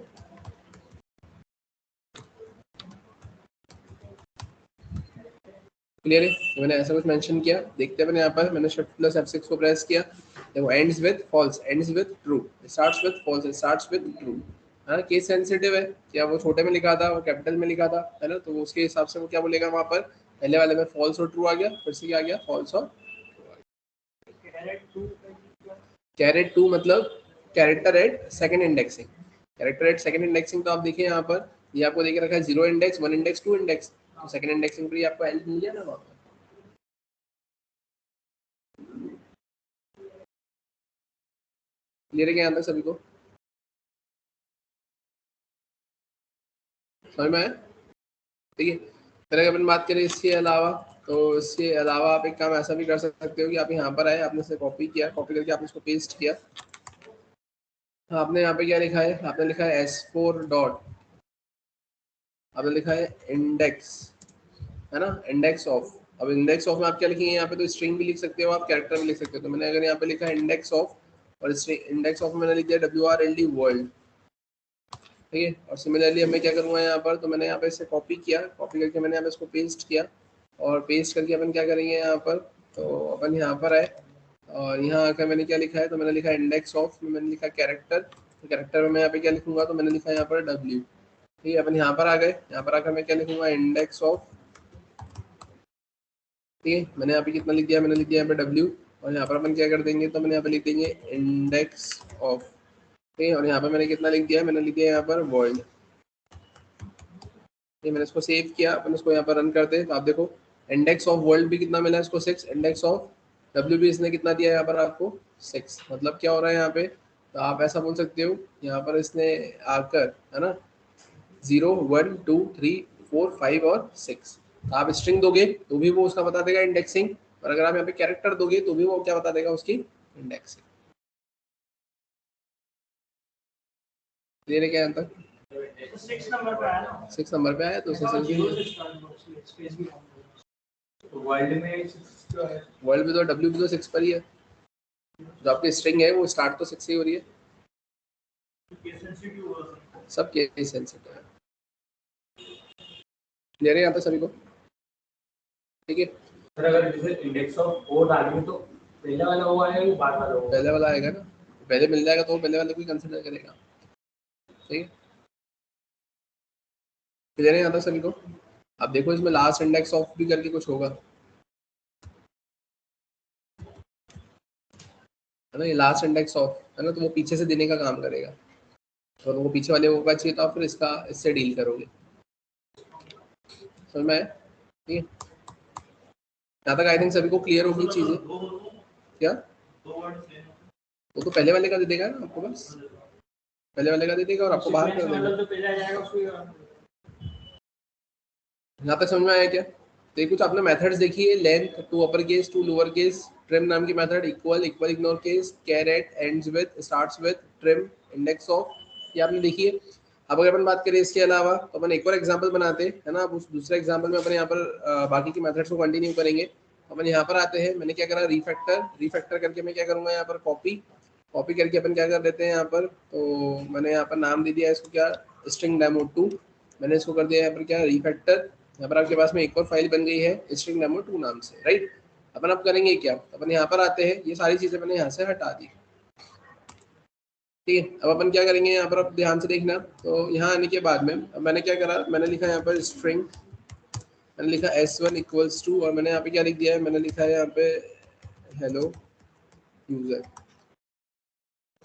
क्लियर है, तो मैंने ऐसा कुछ मेंशन किया, देखते हैं यहाँ पर मैंने शिफ्ट प्लस F6 को प्रेस किया, देखो ends with false, ends with true, starts with false, starts with true, है ना। केस सेंसिटिव है, क्या वो छोटे में लिखा था, वो कैपिटल में लिखा था, है ना, तो उसके हिसाब से वो क्या बोलेगा वहाँ पर, पहले वाले में फॉल्स और ट्रू आ गया, फिर से क्या आ गया फॉल्स और कैरेट टू मतलब character eight second indexing, character eight second indexing. तो आप देखिए यहाँ पर ये आपको देके रखा है 0 इंडेक्स, 1 इंडेक्स, 2 इंडेक्स, तो सेकंड इंडेक्सिंग पर आपको हेल्प मिल गया ना वहाँ पर। क्लियर है क्या यहाँ तक सभी को, समझ में आया, ठीक है। फिर अगर अपन बात करें इसके अलावा, तो इसके अलावा आप एक काम ऐसा भी कर सकते हो कि आप यहाँ पर आए, आपने इसे कॉपी किया, कॉपी करके आपने इसको पेस्ट किया, आपने यहाँ पे क्या लिखा है, आपने लिखा है S4 डॉट, आपने लिखा है इंडेक्स, है ना, इंडेक्स ऑफ। अब इंडेक्स ऑफ में आप क्या लिखेंगे यहाँ पे, तो स्ट्रिंग भी लिख सकते हो आप, कैरेक्टर भी लिख सकते हो। तो मैंने अगर यहाँ पे लिखा है इंडेक्स ऑफ, और इंडेक्स ऑफ में मैंने लिख दिया WRLD वर्ल्ड, ठीक है। और सिमिलरली मैं क्या करूँगा यहाँ पर, तो मैंने यहाँ पे इसे कॉपी किया, कॉपी करके मैंने यहाँ पे इसको पेस्ट किया, और पेस्ट करके अपन क्या करेंगे यहाँ पर, तो अपन यहाँ पर आए, और यहाँ आकर मैंने क्या लिखा है, तो मैंने लिखा इंडेक्स ऑफ में मैंने लिखा कैरेक्टर, तो कैरेक्टर में मैं यहाँ पे क्या लिखूंगा, तो मैंने लिखा यहाँ पर W, ठीक है। अपन यहाँ पर आ गए, यहाँ पर आकर मैं क्या लिखूंगा इंडेक्स ऑफ, ठीक है। मैंने यहाँ पे कितना लिख दिया, मैंने लिख दिया यहाँ पे W, और यहाँ पर अपन क्या कर देंगे, तो मैंने यहाँ पे लिख देंगे इंडेक्स ऑफ, ठीक है। और यहाँ पे मैंने कितना लिख दिया, मैंने लिख दिया यहाँ पर वर्ल्ड, ये मैंने इसको सेव किया, अपन इसको यहाँ पर रन करते हैं, तो आप देखो इंडेक्स ऑफ वर्ल्ड भी कितना मिला है इसको 6, इंडेक्स ऑफ W भी इसने कितना दिया है यहाँ पर आपको 6। मतलब क्या हो रहा है यहाँ पे, तो आप ऐसा बोल सकते हो यहाँ पर इसने आकर, है ना, 0 1 2 3 4 5 और 6, तो आप स्ट्रिंग दोगे तो भी वो उसका बता देगा इंडेक्सिंग, और अगर आप यहाँ पे कैरेक्टर दोगे तो भी वो क्या बता देगा उसकी इंडेक्सिंग। क्लियर है क्या यहाँ तक, 6 नंबर पे आया ना, 6 नंबर पे आया, तो वर्ल्ड में वर्ल्ड में तो W भी तो 6 पर ही है, जो आपकी स्ट्रिंग है वो स्टार्ट तो 6 से ही हो रही है, सब केस सेंसिटिव है। क्लियर है यहाँ तक सभी को, ठीक है। सर अगर जैसे इंडेक्स ऑफ ओ डालेंगे तो पहले वाला ओ आएगा या बाद वाला ओ, पहले वाला आएगा ना, पहले मिल जाएगा तो पहले वाले को ही कंसीडर करेगा, ठीक है। क्लियर है यहाँ तक सभी को। अब देखो इसमें लास्ट इंडेक्स ऑफ भी करके कुछ होगा, है ना, ये लास्ट इंडेक्स ऑफ है ना, तो वो पीछे से देने का काम करेगा, तो वो पीछे वाले को चाहिए तो आप फिर इसका इससे डील करोगे, समझ में आया, ठीक है। यहाँ तक आई थिंक सभी को क्लियर होगी चीजें, क्या वो तो पहले वाले का दे देगा ना आपको, बस पहले वाले का दे देगा और आपको बाहर कर देगा। यहाँ तक समझ में आया क्या, तो कुछ आपने मेथड्स देखी है, length, to upper case, to lower case, trim नाम की method, equal, equal ignore case, char at, ends with, starts with, trim, index of, ये आपने देखी है। अब अगर अपन बात करें इसके अलावा, तो अपन एक और एग्जांपल बनाते हैं, है ना। अब उस दूसरे एग्जांपल में अपन यहाँ पर बाकी की मेथड्स को कंटिन्यू करेंगे। अपन यहाँ पर आते हैं, मैंने क्या करा रीफैक्टर, रीफैक्टर करके मैं क्या करूँगा यहाँ पर कॉपी, कॉपी करके अपन क्या कर देते हैं यहाँ पर, तो मैंने यहाँ पर नाम दे दिया इसको क्या स्ट्रिंग डेमो 2, मैंने इसको कर दिया यहाँ पर क्या रीफैक्टर। यहाँ पर आपके पास में एक और फाइल बन गई है स्ट्रिंग डेमो 2 नाम से, राइट। अपन अब करेंगे क्या, अपन यहाँ पर आते हैं, ये सारी चीजें मैंने यहाँ से हटा दी, ठीक है। अब अपन क्या करेंगे यहाँ पर, अब ध्यान से देखना, तो यहाँ आने के बाद में अब मैंने क्या करा, मैंने लिखा यहाँ पर स्ट्रिंग मैंने लिखा s1 इक्वल्स टू, और मैंने यहाँ पे क्या लिख दिया है, मैंने लिखा है यहाँ पे हेलो यूजर।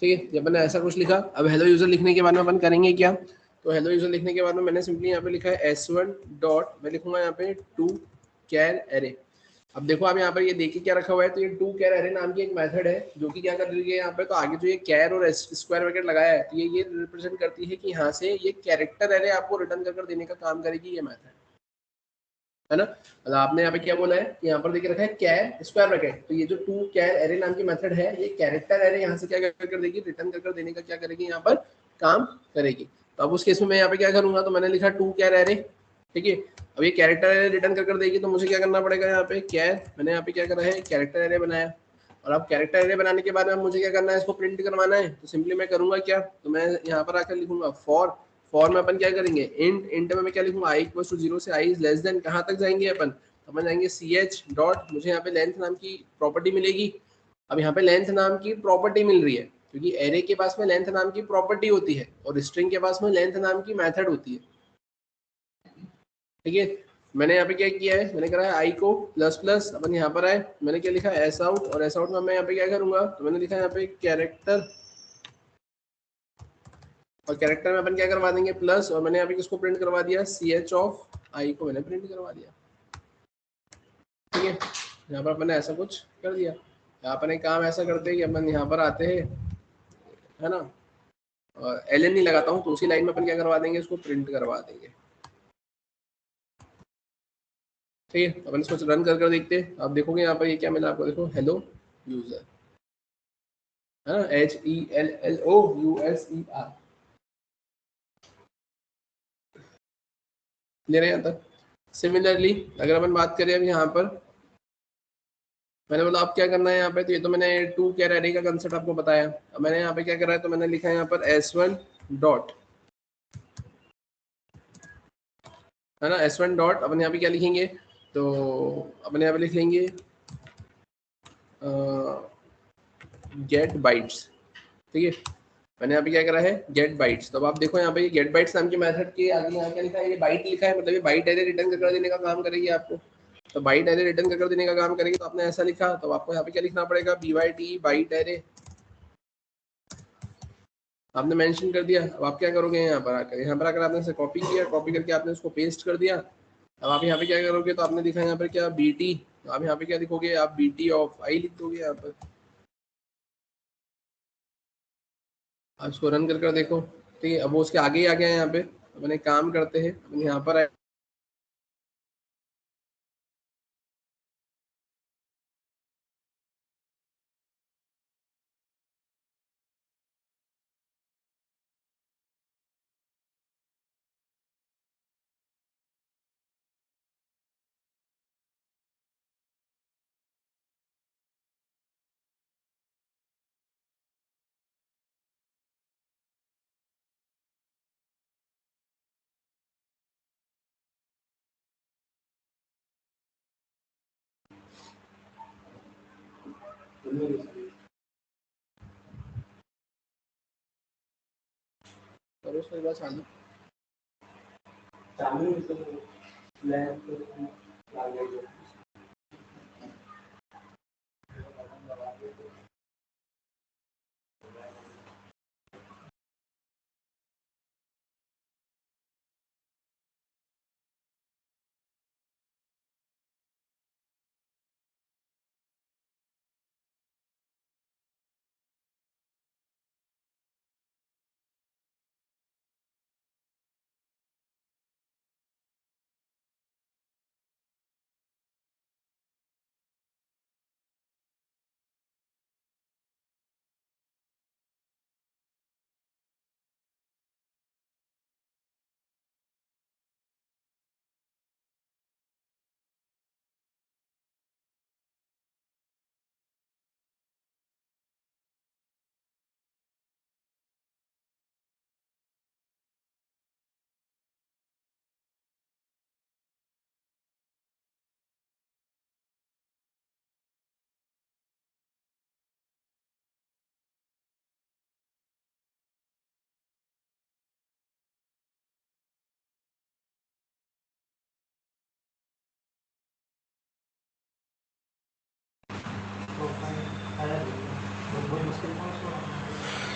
ठीक है, जब मैंने ऐसा कुछ लिखा, अब हेलो यूजर लिखने के बाद में अपन करेंगे क्या, तो हेलो यूजर लिखने के बाद में मैंने सिंपली यहाँ पे लिखा है s1 डॉट, मैं लिखूंगा यहाँ पे टू कैर एरे। अब देखो आप यहाँ पर ये देखिए क्या रखा हुआ है, तो ये टू कैर एरे नाम की एक मेथड है जो कि क्या कर रही है यहाँ पे, तो आगे जो ये कैर और स्क्वायर ब्रैकेट लगाया है, तो ये रिप्रेजेंट करती है कि यहाँ से ये कैरेक्टर एरे आपको रिटर्न कर देने का काम करेगी ये मेथड, है ना। मतलब आपने यहाँ पे क्या बोला है कि यहाँ पर देखिए रखा है कैर स्क्वायर ब्रैकेट, तो ये जो टू कैर एरे नाम की मेथड है, ये कैरेक्टर एरे यहाँ से क्या कर देगी, रिटर्न कर देने का क्या करेगी, यहाँ पर काम करेगी। तो अब उस केस में मैं यहाँ पे क्या करूंगा, तो मैंने लिखा टू कैर एरे, ठीक है। अब ये कैरेक्टर एरे रिटर्न कर देगी, तो मुझे क्या करना पड़ेगा, यहाँ पे कैर, मैंने यहाँ पे क्या करा है, कैरेक्टर एरे बनाया। और अब कैरेक्टर एरे बनाने के बाद में मुझे क्या करना है, इसको प्रिंट करवाना है, तो सिंपली मैं करूंगा क्या, तो मैं यहाँ पर आकर लिखूंगा फॉर में अपन क्या करेंगे, इंट में मैं क्या लिखूंगा, i इक्वल टू 0 से i इज लेस देन, कहाँ तक जाएंगे अपन, अपन जाएंगे ch डॉट, मुझे यहाँ पे लेंथ नाम की प्रॉपर्टी मिलेगी। अब यहाँ पे लेंथ नाम की प्रॉपर्टी मिल रही है, क्योंकि एरे के पास में लेंथ नाम की प्रॉपर्टी होती है और स्ट्रिंग के पास में लेंथ नाम की मेथड होती है, ठीक है। मैंने यहाँ पे क्या किया है, मैंने करा है आई को प्लस प्लस, अपन यहाँ पर आए, मैंने क्या लिखा है एस आउट, और एस आउट में मैं यहाँ पे क्या करूंगा, तो मैंने लिखा है यहाँ पे कैरेक्टर, और कैरेक्टर में अपन क्या करवा देंगे प्लस, और मैंने यहाँ पे किसको प्रिंट करवा दिया, सी एच ऑफ आई को मैंने प्रिंट करवा दिया, ठीक है। यहाँ पर मैंने ऐसा कुछ कर दिया। यहाँ पर एक काम ऐसा करते हैं कि अपन यहाँ पर आते हैं, है ना, और एल एन नहीं लगाता हूँ, तो उसी लाइन में अपन क्या करवा देंगे, इसको प्रिंट करवा देंगे, ठीक है। अपन इसको रन कर देखते हैं, आप देखोगे यहाँ पर ये क्या मिला आपको, देखो हेलो यूजर, है ना, HELLOUSER, ले रहे हैं यहाँ तक। सिमिलरली अगर अपन बात करें अब यहाँ पर, मैंने बोला आप क्या करना है यहाँ पे, तो ये तो मैंने टू कैर एरे का कंसेप्ट आपको बताया। अब मैंने यहाँ पे क्या करा है, तो मैंने लिखा है यहाँ पर s1 डॉट, है ना, s1 डॉट, अपन यहाँ पे क्या लिखेंगे, तो अपन यहाँ पे लिख लेंगे गेट बाइट्स, ठीक है। मैंने यहाँ पे क्या करा है, गेट बाइट्स, तो अब आप देखो यहाँ पे गेट बाइट्स नाम की मेथड के आगे यहाँ क्या लिखा है, ये बाइट लिखा है, मतलब ये बाइट एरे रिटर्न कर देने का काम करेगी आपको। तो बाइट एरे रिटर्न कर देने का काम करेगी, तो आपने ऐसा लिखा, तो आपको यहाँ पे क्या लिखना पड़ेगा, BYT बाइट एरे, आपने मेंशन कर दिया। अब आप क्या करोगे, यहाँ पर आकर आपने इसे कॉपी किया, कॉपी करके आपने उसको पेस्ट कर दिया। अब आप यहाँ पे क्या करोगे, तो आपने लिखा यहाँ पर क्या BT, तो आप यहाँ पे क्या लिखोगे, आप BT ऑफ आई लिख दोगे यहाँ पर। आप इसको रन कर देखो, ठीक है। अब वो उसके आगे ही आ गया है यहाँ पे। अपन एक काम करते हैं, अपन यहाँ पर करो उसके बाद चालू। चालू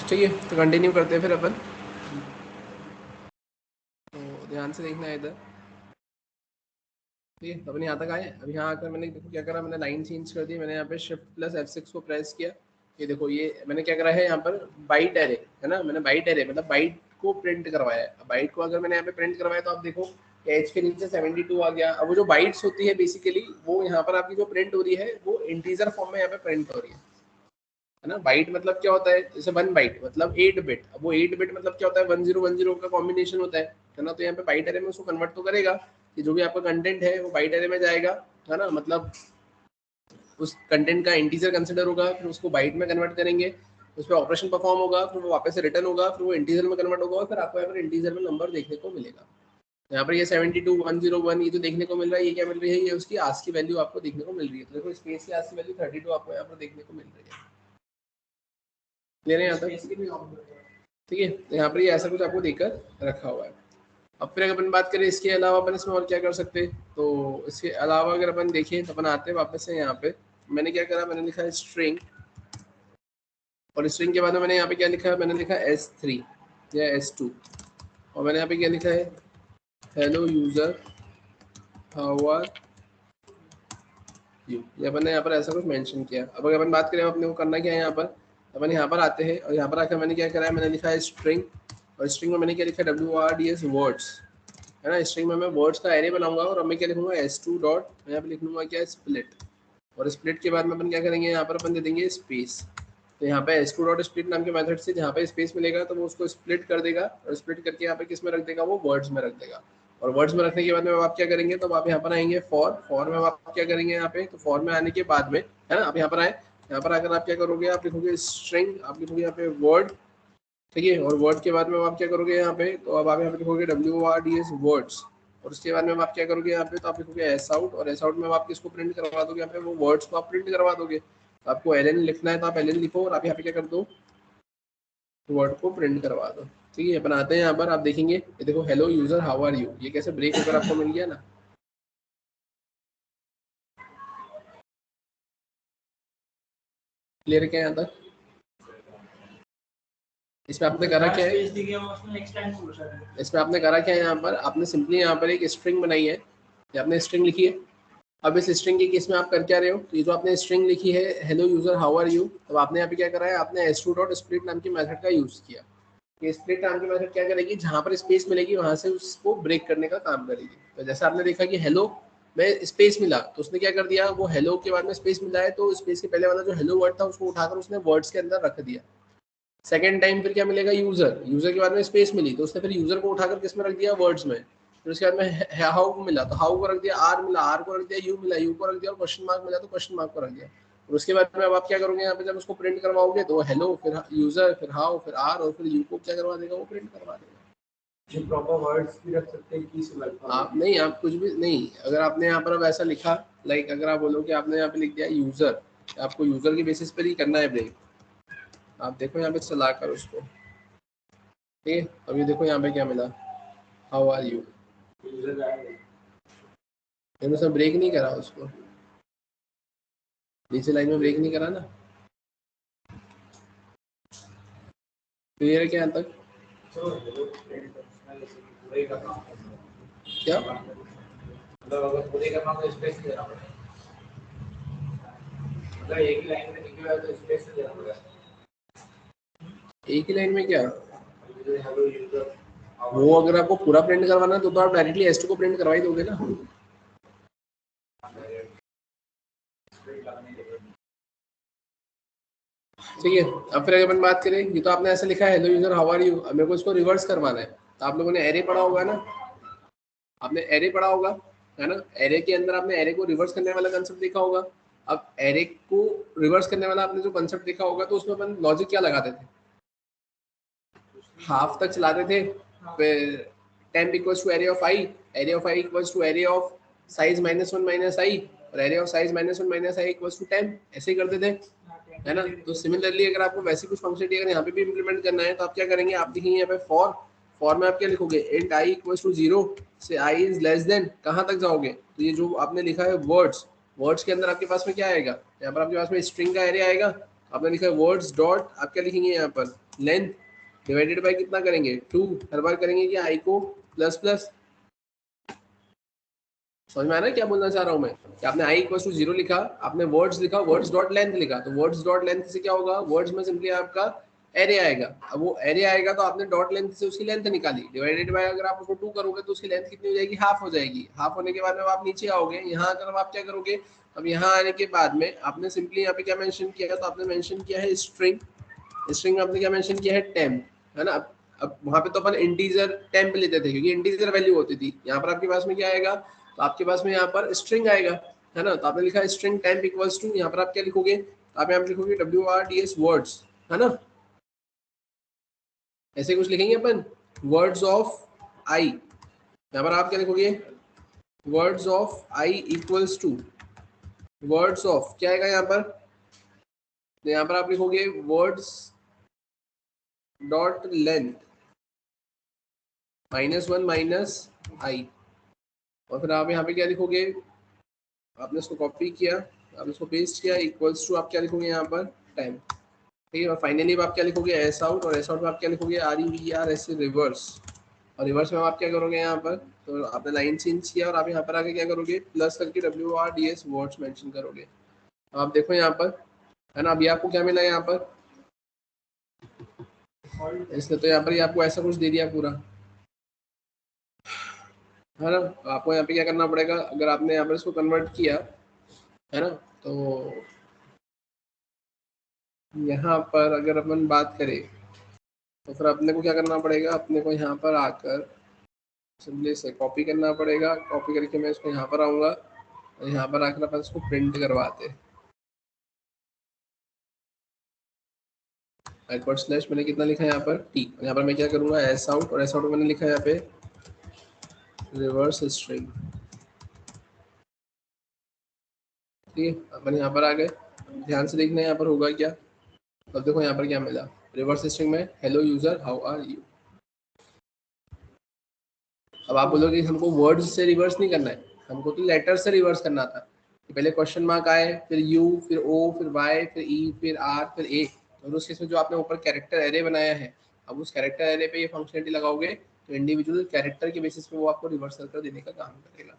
ठीक है, तो कंटिन्यू करते हैं फिर अपन। तो ध्यान से देखना है इधर, ठीक है। अपन यहाँ तक आए। अब यहाँ आकर मैंने देखो क्या करा, मैंने लाइन चेंज कर दी। मैंने यहाँ पे शिफ्ट प्लस F6 को प्रेस किया। ये देखो, ये मैंने क्या करा है यहाँ पर बाइट एरे है ना, मैंने बाइट एरे मतलब बाइट को प्रिंट करवाया है। बाइट को अगर मैंने यहाँ पे प्रिंट करवाया तो आप देखो एच के नीचे 72 आ गया। अब वो जो बाइट्स होती है बेसिकली वो यहाँ पर आपकी जो प्रिंट हो रही है वो इंटीजर फॉर्म में यहाँ पे प्रिंट हो रही है ना। बाइट मतलब क्या होता है, जैसे 1 बाइट मतलब 8 बिट। अब वो 8 बिट मतलब क्या होता है, 1010 का कॉम्बिनेशन होता है ना। तो यहाँ पे बाइट एरे में उसको कन्वर्ट तो करेगा कि जो भी आपका कंटेंट है वो बाइट एरे में जाएगा, है ना। मतलब उस कंटेंट का इंटीजर कंसिडर होगा, फिर उसको बाइट में कन्वर्ट करेंगे, उस पर ऑपरेशन परफॉर्म होगा, फिर वो वापस से रिटर्न होगा, फिर वो इंटीजर में कन्वर्ट होगा, फिर आपको यहाँ पर इंटीजर में नंबर देखने को मिलेगा। यहाँ पर ये 72 101 ये जो देखने को मिल रहा है, ये क्या मिल रही है, ये उसकी आज की वैल्यू आपको देखने को मिल रही है। तो देखो स्पेस की आज की वैल्यू 32 आपको यहाँ पर देखने को मिल रही है। क्लियर है यहाँ तक, ठीक है। तो यहाँ पर ये ऐसा कुछ आपको देकर रखा हुआ है। अब फिर अगर अपन बात करें इसके अलावा अपन इसमें और क्या कर सकते हैं, तो इसके अलावा अगर अपन देखें तो अपन आते हैं वापस से यहाँ पे। मैंने क्या करा, मैंने लिखा है स्ट्रिंग, और स्ट्रिंग के बाद में मैंने यहाँ पे क्या लिखा है, मैंने लिखा है S3 या S2, और मैंने यहाँ पे क्या लिखा है, hello user how are you. ये अपन ने यहाँ पर ऐसा कुछ मेंशन किया। अब अगर अपन बात करें अपने को करना क्या है, यहाँ पर अपन यहाँ पर आते हैं और यहाँ पर आकर मैंने क्या करा है, मैंने लिखा है स्ट्रिंग, और स्ट्रिंग में मैंने क्या लिखा है WRDS वर्ड्स, है ना। स्ट्रिंग में मैं वर्ड्स का एरे बनाऊंगा और अब मैं क्या लिखूंगा S2 डॉट, मैं यहाँ पे लिख लूंगा क्या स्प्लिट, और स्प्लिट के बाद में अपन क्या करेंगे, यहाँ पर अपन दे देंगे स्पेस। तो यहाँ पे S2 डॉट स्प्लिट नाम के मेथड से जहाँ पे स्पेस मिलेगा तो वो उसको स्प्लिट कर देगा, और स्प्लिट करके यहाँ पे किस में रख देगा, वो वर्ड्स में रख देगा। और वर्ड्स में रखने के बाद में आप क्या करेंगे, तो आप यहाँ पर आएंगे फॉर में आप क्या करेंगे यहाँ पे, तो फॉर में आने के बाद में, है ना, आप यहाँ पर आए, यहाँ पर आकर आप क्या करोगे, आप लिखोगे स्ट्रिंग, आप लिखोगे यहाँ पे वर्ड, ठीक है। और वर्ड के बाद में आप क्या करोगे यहाँ पे, तो अब आप यहाँ पे लिखोगे WRDS वर्ड्स, और उसके बाद में आप क्या करोगे यहाँ पे, तो आप लिखोगे एस आउट, और एस आउट में आप किसको प्रिंट करवा दोगे, यहाँ पे वो वर्ड्स को आप प्रिंट करवा दोगे। तो आपको LN लिखना है तो आप LN लिखो, और आप यहाँ पे क्या कर दो, वर्ड को प्रिंट करवा दो, ठीक है। अपन आते हैं यहाँ पर, आप देखेंगे ये देखो hello user how are you, ये कैसे ब्रेक होकर आपको मिल गया ना। क्लियर क्या यहाँ तक, इसमें आपने करा क्या है, इसमें आपने करा क्या है, यहाँ पर आपने सिंपली यहाँ पर एक स्ट्रिंग बनाई है, ये आपने स्ट्रिंग लिखी है। अब इस स्ट्रिंग के केस में आप कर क्या रहे हो, तो ये जो आपने स्ट्रिंग लिखी है hello user how are you, अब आपने यहाँ पे क्या करा है, आपने S2 डॉट स्प्लिट नाम की मेथड का यूज किया। ये स्प्लिट नाम की मेथड क्या करेगी, जहाँ पर स्पेस मिलेगी वहां से उसको ब्रेक करने का काम करेगी। तो जैसे आपने देखा कि हेलो में स्पेस मिला, तो उसने क्या कर दिया, वो हेलो के बाद में स्पेस मिला है तो स्पेस के पहले वाला जो हेलो वर्ड था उसको उठाकर उसने वर्ड्स के अंदर रख दिया। सेकेंड टाइम फिर क्या मिलेगा, यूजर, यूजर के बाद में स्पेस मिली तो उसने फिर यूजर को उठाकर किस में रख दिया, वर्ड्स में। फिर उसके बाद में हाउ को मिला तो हाउ को रख दिया, आर मिला आर को रख दिया, यू मिला यू को रख दिया, और क्वेश्चन मार्क मिला तो क्वेश्चन मार्क को रख दिया। और उसके बाद में अब आप क्या करोगे, यहाँ पे जब उसको प्रिंट करवाओगे तो हेलो फिर यूजर फिर हाउ फिर आर और फिर यू को क्या करवा देगा, वो प्रिंट करवा देगा। जो प्रॉपर वर्ड्स भी रख सकते हैं कीज आप नहीं, आप कुछ भी नहीं, अगर आपने यहाँ पर अब ऐसा लिखा, लाइक अगर आप बोलो कि आपने यहाँ पे लिख दिया यूजर, आपको यूजर की बेसिस पर ही करना है ब्रेक, आप देखो यहाँ पे चला कर उसको, ठीक है। अभी देखो यहाँ पे क्या मिला, हाउ आर यू, मैंने उसने ब्रेक नहीं करा उसको, नीचे लाइन में ब्रेक नहीं करा ना। क्लियर है क्या यहाँ तक, क्या मतलब अगर पूरे करना तो स्पेस देना पड़ेगा, मतलब एक ही लाइन में लिखी हुआ है तो स्पेस देना पड़ेगा। एक ही लाइन में क्या, हेलो यूजर, वो अगर आपको पूरा प्रिंट करवाना है तो आप डायरेक्टली S2 को प्रिंट करवा ही दोगे ना। ठीक है। अब फिर अगर अपन बात करें, ये तो आपने ऐसे लिखा है hello user how are you, अब मेरे को इसको रिवर्स करवाना है। तो आप लोगों ने एरे पढ़ा होगा ना, आपने एरे पढ़ा होगा, है ना। एरे के अंदर आपने एरे को रिवर्स करने वाला कंसेप्ट देखा होगा। अब एरे को रिवर्स करने वाला आपने जो कंसेप्ट देखा होगा तो उसमें अपन लॉजिक क्या लगाते थे, हाफ तक चलाते थे, फिर temp equals to array of I, array of I equals to array of size -1 minus आई, और array of size -1 minus I equals to temp, ऐसे ही करते थे, है ना। तो सिमिलरली अगर आपको वैसी कुछ फंक्शनलिटी अगर यहाँ पे भी इंप्लीमेंट करना है तो आप क्या करेंगे, आप देखेंगे यहाँ पे फॉर में आप क्या लिखोगे, इंट आई इक्वल्स टू 0 से आई इज लेस देन, कहाँ तक जाओगे, तो ये जो आपने लिखा है वर्ड्स, वर्ड्स के अंदर आपके पास में क्या आएगा, यहाँ पर आपके पास में स्ट्रिंग का एरे आएगा, आपने लिखा है वर्ड्स डॉट, आप क्या लिखेंगे यहाँ पर लेंथ डिवाइडेड बाय कितना करेंगे 2, हर बार करेंगे कि आई को प्लस प्लस। समझ में आ रहा है क्या बोलना चाह रहा हूँ मैं, कि आपने आई इक्वल टू 0 लिखा, आपने वर्ड्स लिखा, वर्ड्स डॉट लेंथ लिखा, तो वर्ड्स डॉट लेंथ से क्या होगा, वर्ड्स में सिंपली आपका एरे आएगा। अब वो एरे आएगा तो आपने डॉट लेंथ से उसकी लेंथ निकाली, डिवाइडेड बाय अगर आप उसको 2 करोगे तो उसकी लेंथ कितनी हो जाएगी, हाफ हो जाएगी। हाफ होने के बाद में आप नीचे आओगे, यहाँ अगर आप क्या करोगे, अब यहाँ आने के बाद में आपने सिंपली यहाँ पे क्या मेंशन किया, तो आपने मेंशन किया है स्ट्रिंग, स्ट्रिंग में आपने क्या मेंशन किया है टेम्प, है ना। अब वहां पे तो अपन इंटीजर टेम्प लेते थे क्योंकि इंटीजर वैल्यू होती थी। यहाँ पर आपके पास में क्या आएगा, तो आपके पास में यहाँ पर स्ट्रिंग आएगा, है ना। तो आपने लिखा है स्ट्रिंग टेम्प इक्वल्स टू, यहाँ पर आप क्या लिखोगे, आप यहाँ पर लिखोगे WRDS वर्ड्स, है ना, ऐसे कुछ लिखेंगे अपन, वर्ड्स ऑफ आई। यहाँ पर आप क्या लिखोगे, words of I equals to words of क्या आएगा यहाँ पर, तो यहाँ पर आप लिखोगे वर्ड्स डॉट लेंथ -1 माइनस आई, और फिर आप यहाँ पे क्या लिखोगे, आपने इसको कॉपी किया, आपने इसको पेस्ट किया, इक्वल्स टू आप क्या लिखोगे यहाँ पर 10, ठीक है। और फाइनली आप क्या लिखोगे एस आउट, और एस आउट में आप क्या लिखोगे REVERS रिवर्स, और रिवर्स में आप क्या करोगे यहाँ पर, तो आपने लाइन चेंज किया और आप यहाँ पर आके क्या करोगे, प्लस करके WRDS वर्ड्स मेंशन करोगे। आप देखो यहाँ पर, है ना, अभी आपको क्या मिला यहाँ पर, इसलिए तो यहाँ पर आपको ऐसा कुछ दे दिया पूरा, है ना। आपको यहाँ पे क्या करना पड़ेगा, अगर आपने यहाँ पर इसको कन्वर्ट किया, है ना, तो यहाँ पर अगर अपन बात करें तो फिर अपने को क्या करना पड़ेगा, अपने को यहाँ पर आकर सिंपली से कॉपी करना पड़ेगा, कॉपी करके मैं इसको यहाँ पर आऊँगा और यहाँ पर आकर अपन इसको प्रिंट करवाते हैं। बैकवर्ड स्लैश मैंने कितना लिखा है यहाँ पर T, यहाँ पर मैं क्या करूँगा एस आउट, और एस आउट मैंने लिखा है यहाँ पे रिवर्स स्ट्रिंग, ठीक है। अपन यहाँ पर आ गए, ध्यान से देखना यहाँ पर होगा क्या, अब देखो यहाँ पर क्या मिला, रिवर्स स्ट्रिंग में hello user how are you. अब आप बोलोगे हमको वर्ड्स से रिवर्स नहीं करना है, हमको तो लेटर से रिवर्स करना था, पहले क्वेश्चन मार्क आए, फिर यू, फिर ओ, फिर वाई, फिर ई, फिर आर, फिर ए, और उस केस में जो आपने ऊपर कैरेक्टर एरे बनाया है, अब उस कैरेक्टर एरे पे ये फंक्शनलिटी लगाओगे तो इंडिविजुअल कैरेक्टर के बेसिस पे वो आपको रिवर्सल कर देने का काम करेगा।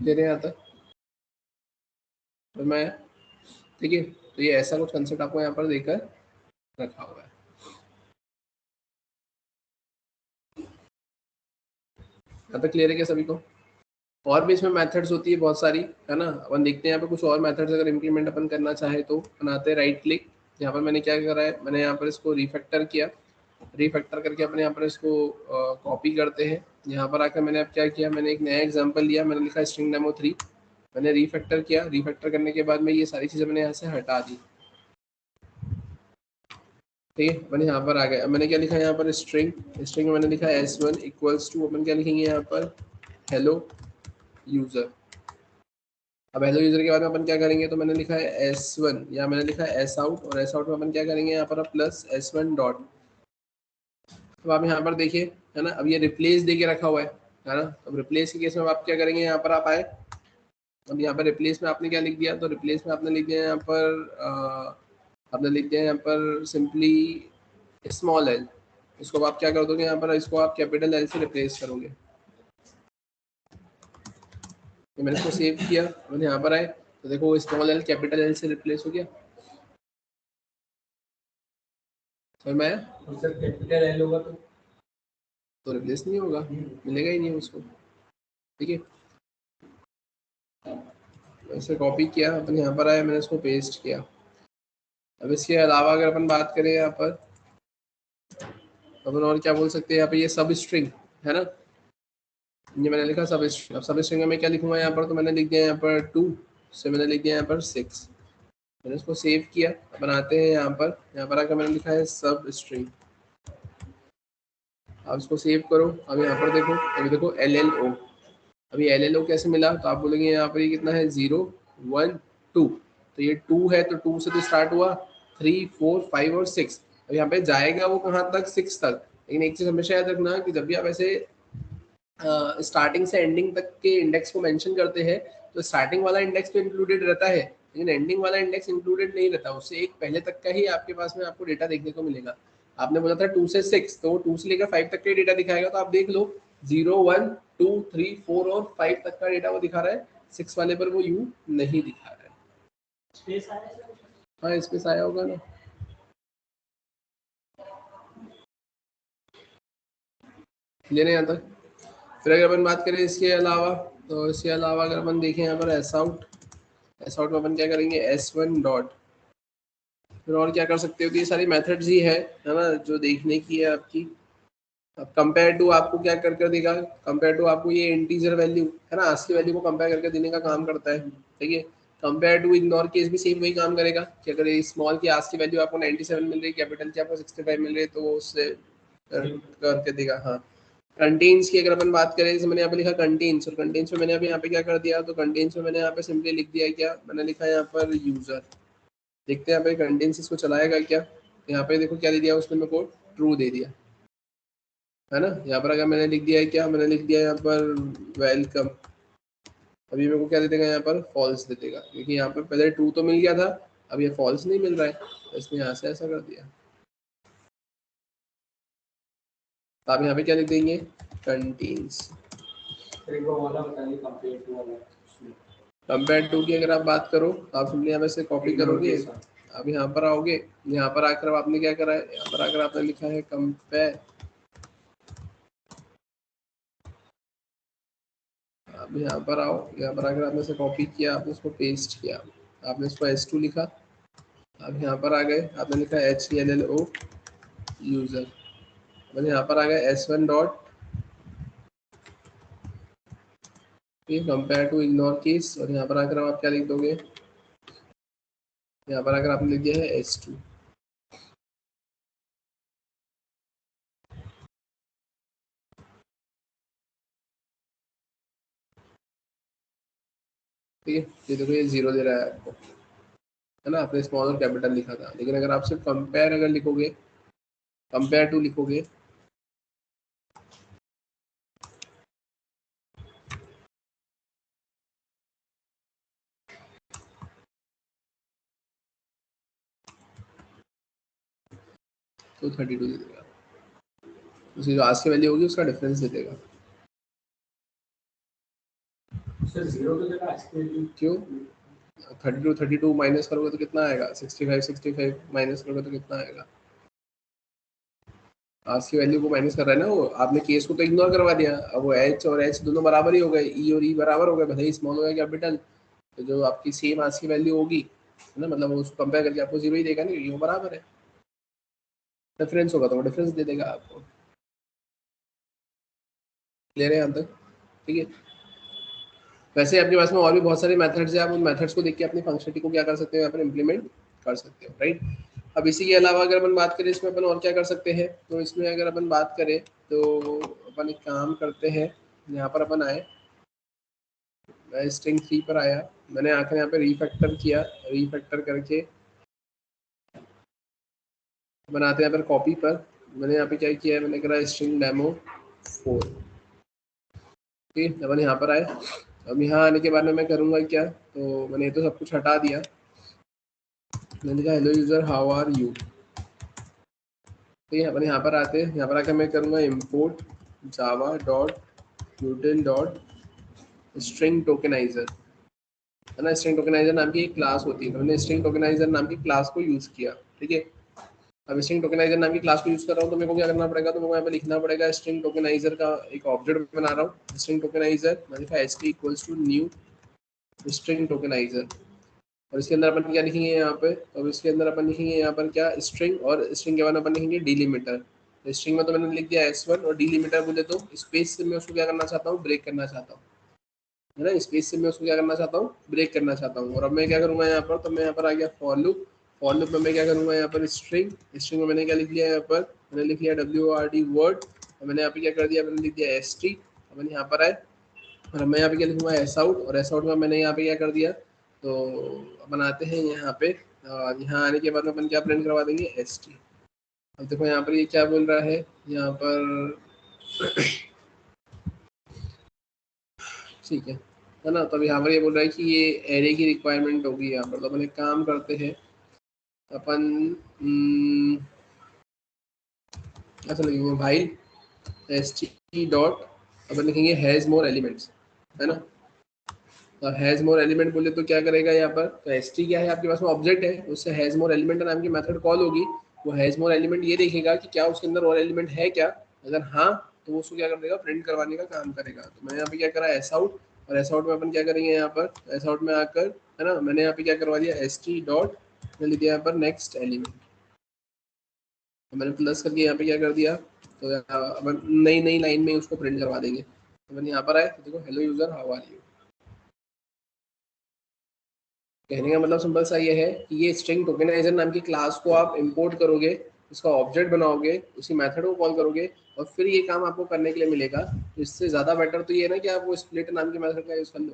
ले रहे हैं यहाँ तक तो मैं, ठीक है। तो ये ऐसा कुछ कंसेप्ट आपको यहाँ पर देकर रखा हुआ है। यहाँ तक क्लियर है क्या सभी को? और भी इसमें मेथड्स होती है बहुत सारी, है ना। अपन देखते हैं यहाँ पे कुछ और मेथड्स अगर इम्प्लीमेंट अपन करना चाहे तो बनाते हैं। राइट क्लिक, यहाँ पर मैंने क्या करा है, मैंने यहाँ पर इसको रिफैक्टर किया, रिफैक्टर करके अपने यहाँ पर इसको कॉपी करते हैं। यहाँ पर आकर मैंने अब क्या किया, मैंने एक नया एग्जांपल लिया, मैंने लिखा स्ट्रिंग डेमो 3, मैंने रिफैक्टर किया, रिफैक्टर करने के बाद में ये सारी चीज़ें मैंने यहाँ से हटा दी, ठीक है। मैंने यहाँ पर आ गया, मैंने क्या लिखा है यहाँ पर स्ट्रिंग, स्ट्रिंग में मैंने लिखा है S1 इक्वल्स टू, अपन क्या लिखेंगे यहाँ पर हेलो यूजर। अब हेलो यूजर के बाद में अपन क्या करेंगे, तो मैंने लिखा है S1 या मैंने लिखा है S आउट, और S आउट में अपन क्या करेंगे यहाँ पर प्लस S1 डॉट। अब आप यहाँ पर देखिए, है ना, अब ये रिप्लेस दे के रखा हुआ है ना। अब रिप्लेस के केस में आप क्या करेंगे, यहाँ पर आप आए, अब यहाँ पर रिप्लेस में आपने क्या लिख दिया, तो रिप्लेस में आपने लिख दिया यहाँ पर आपने लिख दिया यहाँ पर सिंपली स्मॉल एल, इसको आप क्या कर दोगे यहाँ पर, इसको आप कैपिटल एल से रिप्लेस करोगे। तो मैंने इसको सेव किया, मैंने यहाँ पर आए तो देखो स्मॉल एल कैपिटल एल से रिप्लेस हो गया, समझ में आया? कैपिटल एल होगा तो रिप्लेस नहीं होगा, मिलेगा ही नहीं उसको, ठीक है। ऐसे कॉपी किया, अपन यहाँ पर आए, मैंने इसको पेस्ट किया। अब इसके अलावा अगर अपन बात करें यहाँ पर, अपन और क्या बोल सकते हैं, यहाँ पे ये सब स्ट्रिंग है ना, ये मैंने लिखा सब स्ट्रिंग। अब सब स्ट्रिंग में मैं क्या लिखूंगा यहाँ पर, तो मैंने लिख दिया यहाँ पर 2 से मैंने लिख दिया यहाँ पर 6, मैंने इसको सेव किया। अपन आते हैं यहाँ पर आकर मैंने लिखा है सब स्ट्रिंग, आप इसको सेव करो। अब यहाँ पर देखो, अभी देखो LLO, अभी LLO कैसे मिला, तो आप बोलेंगे यहाँ पर ये कितना है 0 1 2, तो ये 2 है तो 2 से तो स्टार्ट हुआ, 3 4 5 और 6, अब यहाँ पे जाएगा वो कहाँ तक 6 तक। लेकिन एक चीज हमेशा याद रखना कि जब भी आप ऐसे स्टार्टिंग से एंडिंग तक के इंडेक्स को मेंशन करते हैं, तो स्टार्टिंग वाला इंडेक्स तो इंक्लूडेड रहता है, लेकिन एंडिंग वाला इंडेक्स इंक्लूडेड नहीं रहता, उससे एक पहले तक का ही आपके पास में आपको डेटा देखने को मिलेगा। आपने बोला था 2 से 6, तो 2 से लेकर 5 तक का डेटा दिखाएगा, तो आप देख लो 0 1 2 3 4 और 5 तक का डेटा वो दिखा रहा है, 6 वाले पर वो यू नहीं दिखा रहा है। स्पेस आया है? हाँ स्पेस आया होगा ना, ले रहे यहाँ तक। फिर अगर अपन बात करें इसके अलावा, तो इसके अलावा अगर अपन देखें यहाँ पर एस आउट में अपन क्या करेंगे S1 डॉट, फिर और क्या कर सकते हो, तो ये सारी मेथड्स ही है ना जो देखने की है आपकी। अब कंपेयर टू आपको क्या कर देगा, कंपेयर टू आपको ये इंटीजर वैल्यू है ना, आस्की वैल्यू को कंपेयर करके देने का काम करता है, ठीक है। कंपेयर टू इग्नोर केस भी सेम वही काम करेगा कि अगर स्मॉल की आस्की वैल्यू आपको 97 मिल रही, कैपिटल की आपको 65 मिल रही है, तो वो उससे करके देगा। हाँ कंटेन्स की अगर अपन बात करें, जैसे मैंने यहाँ पे लिखा कंटेन्स, और कंटेन्स में मैंने अभी यहाँ पे क्या कर दिया, तो कंटेन्स में मैंने यहाँ पे सिंपली लिख दिया क्या, मैंने लिखा यहाँ पर यूजर। देखते हैं यहाँ पे कंटेन्स इसको चलाएगा क्या, यहाँ पे देखो क्या दे दिया उसने, मेरे को ट्रू दे दिया है ना। यहाँ पर अगर मैंने लिख दिया है क्या, मैंने लिख दिया यहाँ पर वेलकम, अभी मेरे को क्या दे देगा यहाँ पर फॉल्स दे देगा, क्योंकि यहाँ पर पहले ट्रू तो मिल गया था, अब ये फॉल्स नहीं मिल रहा है, तो इसने यहाँ से ऐसा कर दिया। तो आप यहाँ पे क्या लिख देंगे, कंटेन्स। कंपेयर टू की अगर आप बात करो, आप सिंपली यहाँ से कॉपी करोगे, अब यहाँ पर आओगे, यहाँ पर आकर आपने क्या करा है, यहाँ पर आकर आपने लिखा है कंपेयर, अब यहाँ पर आओ, यहाँ पर आकर आपने से कॉपी किया, आपने उसको पेस्ट किया, आपने इसको S2 लिखा, अब यहाँ पर आ गए, आपने लिखा HELLO यूजर, मैंने यहाँ पर आ गया S1 dot compare to ignore case, और यहाँ पर आकर आप क्या लिख दोगे, यहाँ पर आकर आपने लिख दिया है S2। ठीक है, ये देखो ये 0 दे रहा है आपको, है ना, आपने स्मॉल और कैपिटल लिखा था, लेकिन अगर आप सिर्फ कंपेयर अगर लिखोगे, कंपेयर टू लिखोगे, तो 32 दे देगा, उसकी जो आज की वैल्यू होगी उसका डिफरेंस दे देगा। क्यों 32 माइनस करोगे तो कितना आएगा, 65 माइनस करोगे तो कितना आएगा, आज की वैल्यू को माइनस कर रहा है ना वो, आपने केस को तो इग्नोर करवा दिया, अब वो एच और एच दोनों बराबर ही हो गए, ई और ई बराबर हो गए, भले ही स्मॉल हो गया कैपिटल, तो जो आपकी सेम आज की वैल्यू होगी है ना, मतलब उसको कंपेयर करके आपको 0 ही देगा ना, ये बराबर है, डिफरेंस होगा तो वो डिफरेंस दे देगा आपको। ले रहे हैं यहाँ तक, ठीक है। वैसे अपने पास में और भी बहुत सारे मेथड्स हैं, आप उन मेथड्स को देख के अपनी फंक्शनलिटी को क्या कर सकते हो, यहाँ पर इम्प्लीमेंट कर सकते हो, राइट। अब इसी के अलावा अगर अपन बात करें इसमें अपन और क्या कर सकते हैं, तो इसमें अगर अपन बात करें तो अपन एक काम करते हैं, यहाँ पर अपन आए, मैं स्ट्रिंग 3 पर आया, मैंने आकर यहाँ पे रीफैक्टर किया, रीफैक्टर करके बनाते हैं यहाँ पर कॉपी पर, मैंने यहाँ पे क्या किया है, मैंने करा स्ट्रिंग डेमो 4, ठीक है। अपन यहाँ पर आए, अब यहाँ आने के बाद में मैं करूँगा क्या, तो मैंने तो सब कुछ हटा दिया, मैंने लिखा hello user how are you, ठीक है। अपन यहाँ पर आते हैं, यहाँ पर आकर मैं करूँगा import Java dot util dot string tokeniser, है ना, स्ट्रिंग टोकेनाइजर नाम की एक क्लास होती है, तो मैंने स्ट्रिंग टोकेनाइजर नाम की क्लास को यूज़ किया, ठीक है। अब स्ट्रिंग टोकेनाइजर नाम की क्लास को यूज़ कर रहा हूँ, तो मेरे को क्या करना पड़ेगा, तो मेरे को यहाँ पे लिखना पड़ेगा स्ट्रिंग टोकेनाइजर का एक ऑब्जेक्ट बना रहा हूँ, स्ट्रिंग टोकेनाइजर, मैंने लिखा st equals to new string tokenizer, और इसके अंदर अपन क्या लिखेंगे यहाँ पे, तो इसके अंदर अपन लिखेंगे यहाँ पर क्या स्ट्रिंग, और स्ट्रिंग के बाद अपन लिखेंगे डिलिमिटर, स्ट्रिंग में तो मैंने लिख दिया S1, और डिलिमिटर बोले तो स्पेस से मैं उसको क्या करना चाहता हूँ, ब्रेक करना चाहता हूँ, है ना, स्पेस से मैं उसको क्या करना चाहता हूँ, ब्रेक करना चाहता हूँ। और अब मैं क्या करूँगा यहाँ पर, तो मैं यहाँ पर आ गया फॉर लूप, फॉर लूप में मैं क्या करूँगा यहाँ पर स्ट्रिंग में मैंने क्या लिख लिया यहाँ पर, मैंने लिख लिया WORD वर्ड, और मैंने यहाँ पे क्या कर दिया, मैंने लिख दिया ST, मैंने यहाँ पर आए, और मैं यहाँ पे क्या लिखूंगा एस आउट, और एस आउट में मैंने यहाँ पे क्या कर दिया, तो अपन आते हैं यहाँ पे, यहाँ आने के बाद अपन क्या प्रिंट करवा देंगे ST। अब देखो यहाँ पर ये क्या बोल रहा है, यहाँ पर ठीक है ना। तो अब यहाँ पर ये बोल रहा है कि ये एरे की रिक्वायरमेंट होगी यहाँ पर। तो अपन एक काम करते हैं, अपन ऐसा लिखेंगे भाई st डॉट, अपन लिखेंगे हैज मोर एलिमेंट्स, है ना। तो हैज मोर एलिमेंट बोले तो क्या करेगा यहाँ पर, तो st क्या है आपके पास में ऑब्जेक्ट है, उससे हैज मोर एलिमेंट नाम की मेथड कॉल होगी। वो हैज मोर एलिमेंट ये देखेगा कि क्या उसके अंदर और एलिमेंट है क्या, अगर हाँ तो वो उसको क्या कर देगा, प्रिंट करवाने का काम करेगा। तो मैंने यहाँ पे क्या करा एस आउट, और एस आउट में अपन क्या करेंगे यहाँ पर, एस आउट में आकर, है ना, मैंने यहाँ पे क्या करवा दिया st डॉट, मैंने लिख दिया यहाँ पर नेक्स्ट एलिमेंट, मैंने प्लस करके यहाँ पे क्या कर दिया, तो अपन नई नई लाइन में उसको प्रिंट करवा देंगे। तो मैंने यहाँ पर आए तो देखो hello user how are you. कहने का मतलब सिंपल सा ये है कि ये स्ट्रिंग टोकेनाइजर नाम की क्लास को आप इंपोर्ट करोगे, उसका ऑब्जेक्ट बनाओगे, उसी मेथड को कॉल करोगे, और फिर ये काम आपको करने के लिए मिलेगा। तो इससे ज़्यादा बेटर तो ये है ना कि आप वो स्प्लिट नाम की मेथड का यूज़ कर लो।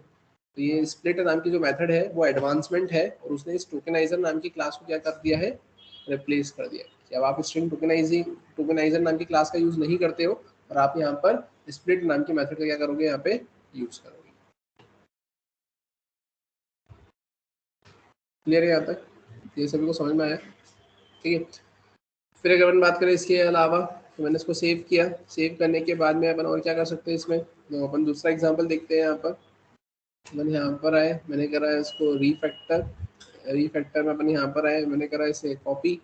तो ये स्प्लिट नाम की जो मेथड है वो एडवांसमेंट है, और उसने इस टोकेनाइजर नाम की क्लास को क्या कर दिया है, रिप्लेस कर दिया कि अब आप स्ट्रिंग टोकेनाइजर नाम की क्लास का यूज़ नहीं करते हो, और आप यहाँ पर स्प्लिट नाम की मेथड का क्या करोगे, यहाँ पे यूज़ करोगे। क्लियर है यहाँ तक, ये सभी को समझ में आया, ठीक है। फिर अगर अपन बात करें इसके अलावा, तो मैंने इसको सेव किया, सेव करने के बाद में अपन और क्या कर सकते हैं इसमें, तो अपन दूसरा एग्जांपल देखते हैं यहाँ पर। मैंने यहाँ पर आए, मैंने करा है इसको रीफैक्टर में अपन यहाँ पर आए, मैंने करा इसे कॉपी,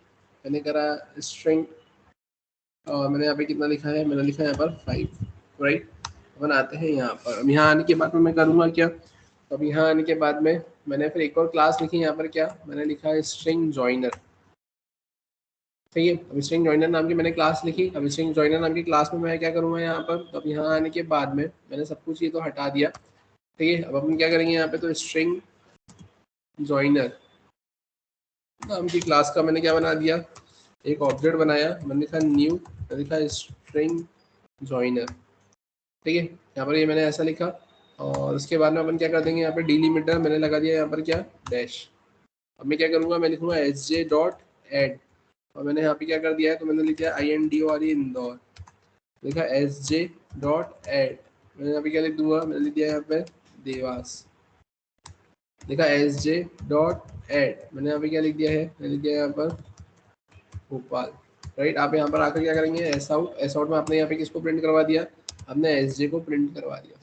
मैंने करा स्ट्रिंग, और मैंने यहाँ पे कितना लिखा है, मैंने लिखा है यहाँ पर 5, राइट। अपन आते हैं यहाँ पर, अब यहाँ आने के बाद में मैं करूँगा क्या, तो अब यहाँ आने के बाद में मैंने फिर एक और क्लास लिखी यहाँ पर, क्या मैंने लिखा है स्ट्रिंग जॉइनर, ठीक है। अब स्ट्रिंग जॉइनर नाम की मैंने क्लास लिखी। अब स्ट्रिंग जॉइनर नाम की क्लास में मैं क्या करूँगा यहाँ पर, तो अब यहाँ आने के बाद में मैंने सब कुछ ये तो हटा दिया, ठीक है। अब अपन क्या करेंगे यहाँ पे, तो स्ट्रिंग जॉइनर नाम की क्लास का मैंने क्या बना दिया, एक ऑब्जेक्ट बनाया, मैंने लिखा न्यू, मैंने लिखा स्ट्रिंग जॉइनर, ठीक है। यहाँ पर ये मैंने ऐसा लिखा, और उसके बाद में अपन क्या कर देंगे, यहाँ पे डिलीमीटर मैंने लगा दिया यहाँ पर क्या, डैश। अब मैं क्या करूँगा, मैं लिखूँगा sj डॉट एड, और मैंने यहाँ पे क्या कर दिया है, तो मैंने लिख दिया INDOR इंदौर, लिखा sj डॉट एड, मैंने यहाँ पे क्या लिख दूंगा, मैंने लिख दिया यहाँ पे देवास, लिखा sj डॉट एड, मैंने यहाँ पे क्या लिख दिया है, मैंने लिख दिया यहाँ पर भोपाल, राइट। आप यहाँ पर आकर क्या करेंगे, एस आउट में आपने यहाँ पे किसको प्रिंट करवा दिया, आपने sj को प्रिंट करवा दिया।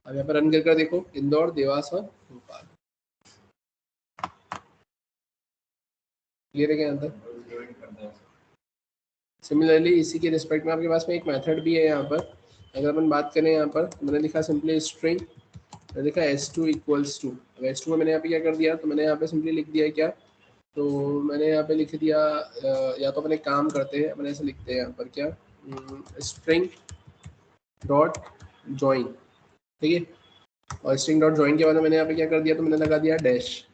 अब यहाँ पर रन कर देखो, इंदौर, देवास और भोपाल, क्लियर है क्या यहाँ तक। सिमिलरली इसी के रिस्पेक्ट में आपके पास में एक मेथड भी है यहाँ पर, अगर अपन बात करें यहाँ पर, मैंने लिखा सिंपली स्ट्रिंग, मैंने लिखा s2 इक्वल्स टू, अब s2 में मैंने यहाँ पे क्या कर दिया, तो मैंने यहाँ पे सिंपली लिख दिया क्या, तो मैंने यहाँ पे लिख दिया, या तो अपन एक काम करते हैं, अपन ऐसे लिखते हैं यहाँ पर क्या, स्ट्रिंग डॉट जॉइन, ठीक है। और स्ट्रिंग डॉट जॉइन के बाद मैंने यहाँ पे क्या कर दिया, तो मैंने लगा दिया डैश,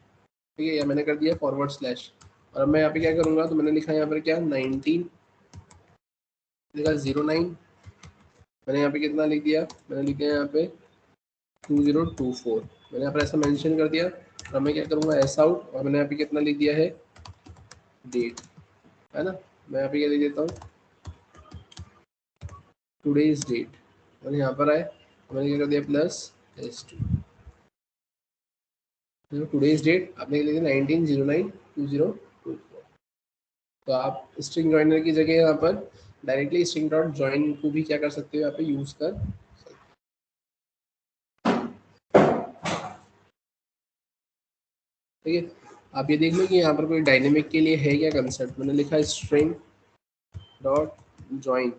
ठीक है, या मैंने कर दिया फॉरवर्ड स्लैश। और अब मैं यहाँ पे क्या करूँगा, तो मैंने लिखा यहाँ पर क्या 19, लिखा 09, मैंने यहाँ पे कितना लिख दिया, मैंने लिख दिया यहाँ पे 2024, मैंने यहाँ पर ऐसा मेंशन कर दिया। और मैं क्या करूँगा एस आउट, और मैंने यहाँ पे कितना लिख दिया है डेट, है ना। मैं यहाँ पे क्या लिख देता हूँ टुडेज डेट, मैंने यहाँ पर आए, मैंने क्या कर दिया प्लस s2, टुडेज डेट आपने लिख दिया 19/09/2024। तो आप स्ट्रिंग जॉइनर की जगह यहाँ पर डायरेक्टली स्ट्रिंग डॉट जॉइन को भी क्या कर सकते हो, यहाँ पे यूज कर, ठीक है। आप ये देख लो कि यहाँ पर कोई डायनेमिक के लिए है क्या कंसेप्ट, मैंने लिखा है स्ट्रिंग डॉट जॉइन,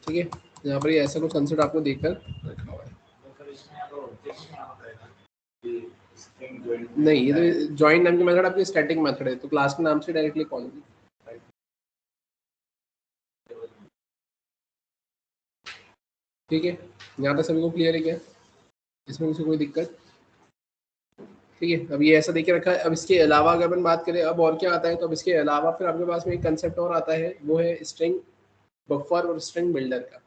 ठीक है। यहाँ पर ये ऐसा कुछ कंसेप्ट आपको देखकर रखा हुआ है। नहीं, ये तो जॉइन नाम की मेथड आपकी स्टैटिक मेथड है, तो क्लास के नाम से डायरेक्टली कॉल होगी, ठीक है। यहाँ तक सभी को क्लियर है क्या, इसमें किसी कोई दिक्कत, ठीक है। अब ये ऐसा देखे रखा है। अब इसके अलावा अगर अपन बात करें अब और क्या आता है, तो अब इसके अलावा फिर आपके पास में एक कंसेप्ट और आता है, वो है स्ट्रिंग बफर और स्ट्रिंग बिल्डर का।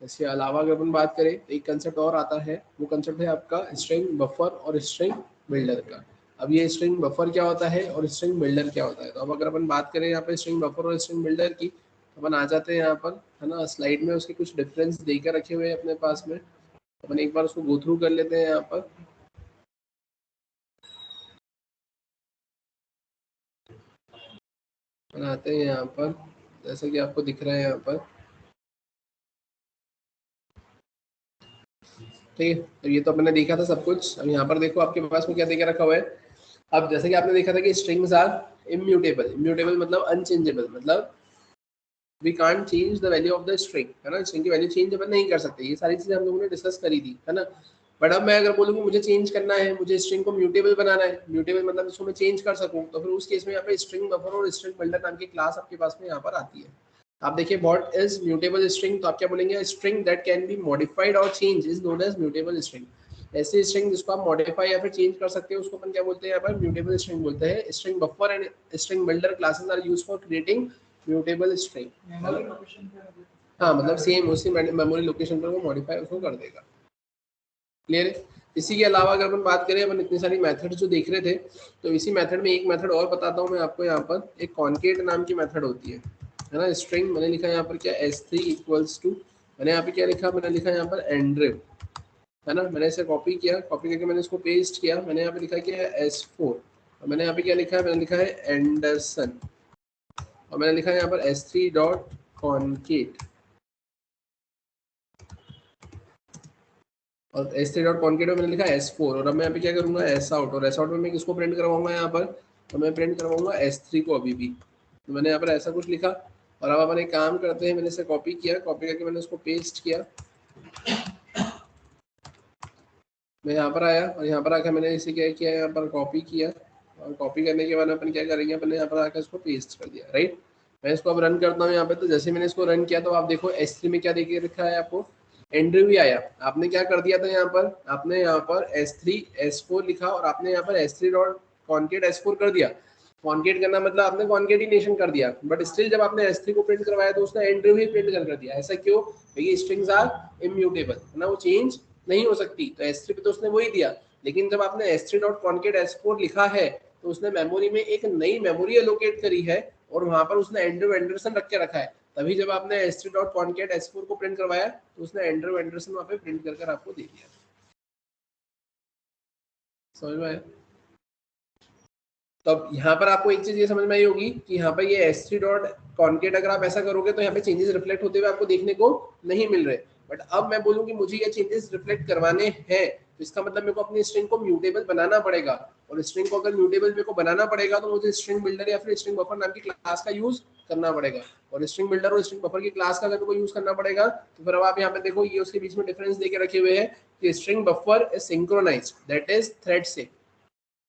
इसके अलावा अगर अपन बात करें एक कंसेप्ट और आता है, वो कंसेप्ट है आपका स्ट्रिंग बफर और स्ट्रिंग बिल्डर का। अब ये स्ट्रिंग बफर क्या होता है और स्ट्रिंग बिल्डर क्या होता है। तो अब अगर अपन बात करें यहाँ पे स्ट्रिंग बफर और स्ट्रिंग बिल्डर की, अपन आ जाते हैं यहाँ पर, है ना, स्लाइड में उसके कुछ डिफरेंस देकर रखे हुए हैं अपने पास में, अपन एक बार उसको गो थ्रू कर लेते हैं यहाँ पर। आते हैं यहाँ पर, जैसा कि आपको दिख रहा है यहाँ पर, ठीक है। तो ये तो अपने देखा था सब कुछ। अब यहाँ पर देखो आपके पास में क्या देके रखा हुआ है। अब जैसे कि आपने देखा था कि स्ट्रिंग्स आर इम्यूटेबल, इम्यूटेबल मतलब अनचेंजेबल, मतलब we can't change the value of the string, है ना, स्ट्रिंग की वैल्यू चेंज अपन नहीं कर सकते। ये सारी चीजें हम लोगों ने डिस्कस करी थी, है ना। बट अब मैं अगर बोलूँ कि मुझे चेंज करना है, मुझे स्ट्रिंग को म्यूटेबल बनाना है, म्यूटेबल मतलब इसको मैं चेंज कर सकूँ, तो फिर उस केस में यहाँ पे स्ट्रिंग बफर और स्ट्रिंग बिल्डर नाम की क्लास आपके पास में यहाँ पर आती है। आप देखिए व्हाट इज म्यूटेबल स्ट्रिंग, तो आप क्या बोलेंगे, string that can be modified और change is known as mutable string. ऐसे स्ट्रिंग जिसको आप मॉडिफाई या फिर चेंज कर सकते हैं उसको अपन क्या बोलते हैं, यहाँ पर म्यूटेबल स्ट्रिंग बोलते हैं। String buffer and string builder classes are used for creating mutable string. हाँ, मतलब सेम उसी मेमोरी लोकेशन पर वो मॉडिफाई उसको कर देगा। क्लियर है। इसी के अलावा अगर अपन बात करें, अपन इतनी सारी मेथड जो देख रहे थे, तो इसी मेथड में एक मेथड और बताता हूँ मैं आपको। यहाँ पर एक कॉन्केट नाम की मेथड होती है ना। स्ट्रिंग मैंने लिखा यहाँ पर क्या, s3 इक्वल्स टू, मैंने यहाँ पे क्या लिखा, मैंने लिखा यहाँ पर एंड्रिव, है ना। मैंने इसे कॉपी किया, कॉपी करके मैंने इसको पेस्ट किया, मैंने यहाँ पे लिखा क्या है s4, और मैंने यहाँ पे क्या लिखा है, मैंने लिखा है एंडरसन, और मैंने लिखा है यहाँ पर s3 डॉट कॉन्केट, और s3 डॉट कॉन्केट में मैंने लिखा s4, और अब मैं यहाँ पे क्या करूँगा s आउट, और s आउट में मैं किसको प्रिंट करवाऊंगा यहाँ पर, तो मैं प्रिंट करवाऊंगा s3 को अभी भी। तो मैंने यहाँ पर ऐसा कुछ लिखा, और अब अपन एक काम करते हैं, मैंने इसे कॉपी किया, कॉपी करके मैंने उसको पेस्ट किया, मैं यहाँ पर आया, और यहाँ पर आकर मैंने इसे क्या किया, यहाँ पर कॉपी किया, और कॉपी करने के बाद अपन क्या करेंगे, अपन यहाँ पर आकर इसको पेस्ट कर दिया, राइट। मैं इसको अब रन करता हूँ यहाँ पे, तो जैसे मैंने इसको रन किया तो आप देखो s3 में क्या देखिए रखा है आपको, एंड्रू भी आया। आपने क्या कर दिया था यहाँ पर, आपने यहाँ पर s3 s4 लिखा, और आपने यहाँ पर s3 डॉट कॉन्केट s4 कर दिया। कॉन्केट करना मतलब आपने कॉन्केटिनेशन कर दिया, बट स्टिल जब आपने s3 को प्रिंट करवाया तो उसने एंड्रू ही प्रिंट कर दिया। ऐसा क्यों, क्योंकि स्ट्रिंग्स आर इम्यूटेबल, है ना, वो चेंज नहीं हो सकती। तो s3 पे तो उसने वही दिया, लेकिन जब आपने s3 डॉट कॉन्केट s4 लिखा है तो उसने मेमोरी में एक नई मेमोरी एलोकेट करी है, और वहां पर उसने एंड्रू एंडरसन रख के रखा है। तभी जब आपने s3 डॉट कॉन्केट s4 को प्रिंट करवाया तो उसने एंड्रू एंडरसन वहां पे प्रिंट कर आपको दे दिया। समझ में आया। तो अब यहाँ पर आपको एक चीज ये समझ में आई होगी कि यहाँ पर ये s3 डॉट कॉन्केट अगर आप ऐसा करोगे तो यहाँ पे चेंजेस रिफ्लेक्ट होते हुए आपको देखने को नहीं मिल रहे। बट अब मैं बोलूँ कि मुझे ये चेंजेस रिफ्लेक्ट करवाने हैं, तो इसका मतलब मेरे को अपनी स्ट्रिंग को म्यूटेबल बनाना पड़ेगा, और स्ट्रिंग को अगर म्यूटेबल मेरे को बनाना पड़ेगा तो मुझे स्ट्रिंग बिल्डर या फिर स्ट्रिंग बफर नाम की क्लास का यूज करना पड़ेगा। और स्ट्रिंग बिल्डर और स्ट्रिंग बफर की क्लास का अगर यूज करना पड़ेगा तो फिर अब आप यहाँ पे देखो ये उसके बीच में डिफरेंस देके रखे हुए हैं कि string buffer is synchronized, that is thread safe.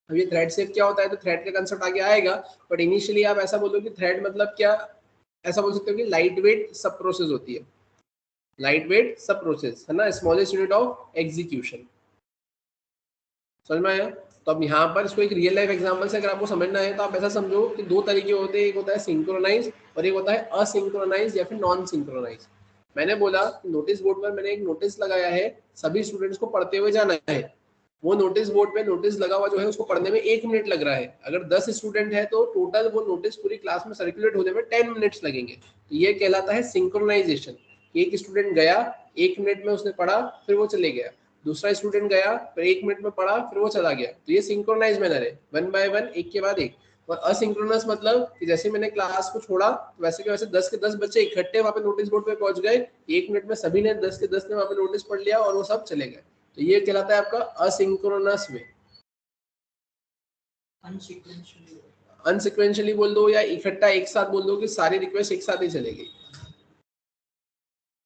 अब ये थ्रेड सेफ क्या होता है, तो थ्रेड का कंसेप्ट आगे आएगा, बट इनिशियली आप ऐसा बोलो कि थ्रेड मतलब क्या, ऐसा बोल सकते हो कि लाइट वेट सब प्रोसेस होती है, लाइट वेट सब प्रोसेस, है ना, स्मॉलेस्ट यूनिट ऑफ एग्जीक्यूशन। समझ में आया। तो अब यहाँ पर इसको एक रियल लाइफ एग्जांपल से अगर आपको समझना है तो आप ऐसा समझो कि दो तरीके होते हैं, एक होता है सिंक्रोनाइज और एक होता है असिंक्रोनाइज या फिर नॉन सिंक्रोनाइज। मैंने बोला नोटिस बोर्ड पर मैंने एक नोटिस लगाया है, सभी स्टूडेंट्स को पढ़ते हुए जाना है। वो नोटिस बोर्ड पे नोटिस लगा हुआ जो है उसको पढ़ने में 1 मिनट लग रहा है। अगर 10 स्टूडेंट है तो टोटल वो नोटिस पूरी क्लास में सर्कुलेट होने में 10 मिनट्स लगेंगे। तो ये कहलाता है सिंक्रोनाइजेशन। एक स्टूडेंट गया, 1 मिनट में उसने पढ़ा, फिर वो चले गया, दूसरा स्टूडेंट गया, फिर 1 मिनट में पढ़ा, फिर वो चला गया। तो ये सिंक्रोनाइज मैनर है, 1 बाय 1, एक के बाद एक। और असिंक्रोनस मतलब कि जैसे मैंने क्लास को छोड़ा वैसे के वैसे 10 के 10 बच्चे इकट्ठे वहां पे नोटिस बोर्ड पे पहुंच गए, 1 मिनट में सभी ने 10 के 10 ने वहां पे नोटिस पढ़ लिया और वो सब चले गए। तो ये कहलाता है आपका असिंक्रोनस वे। अनसिक्वेंशियली बोल दो या इकट्ठा एक साथ बोल दो कि सारी रिक्वेस्ट एक साथ ही चलेगी।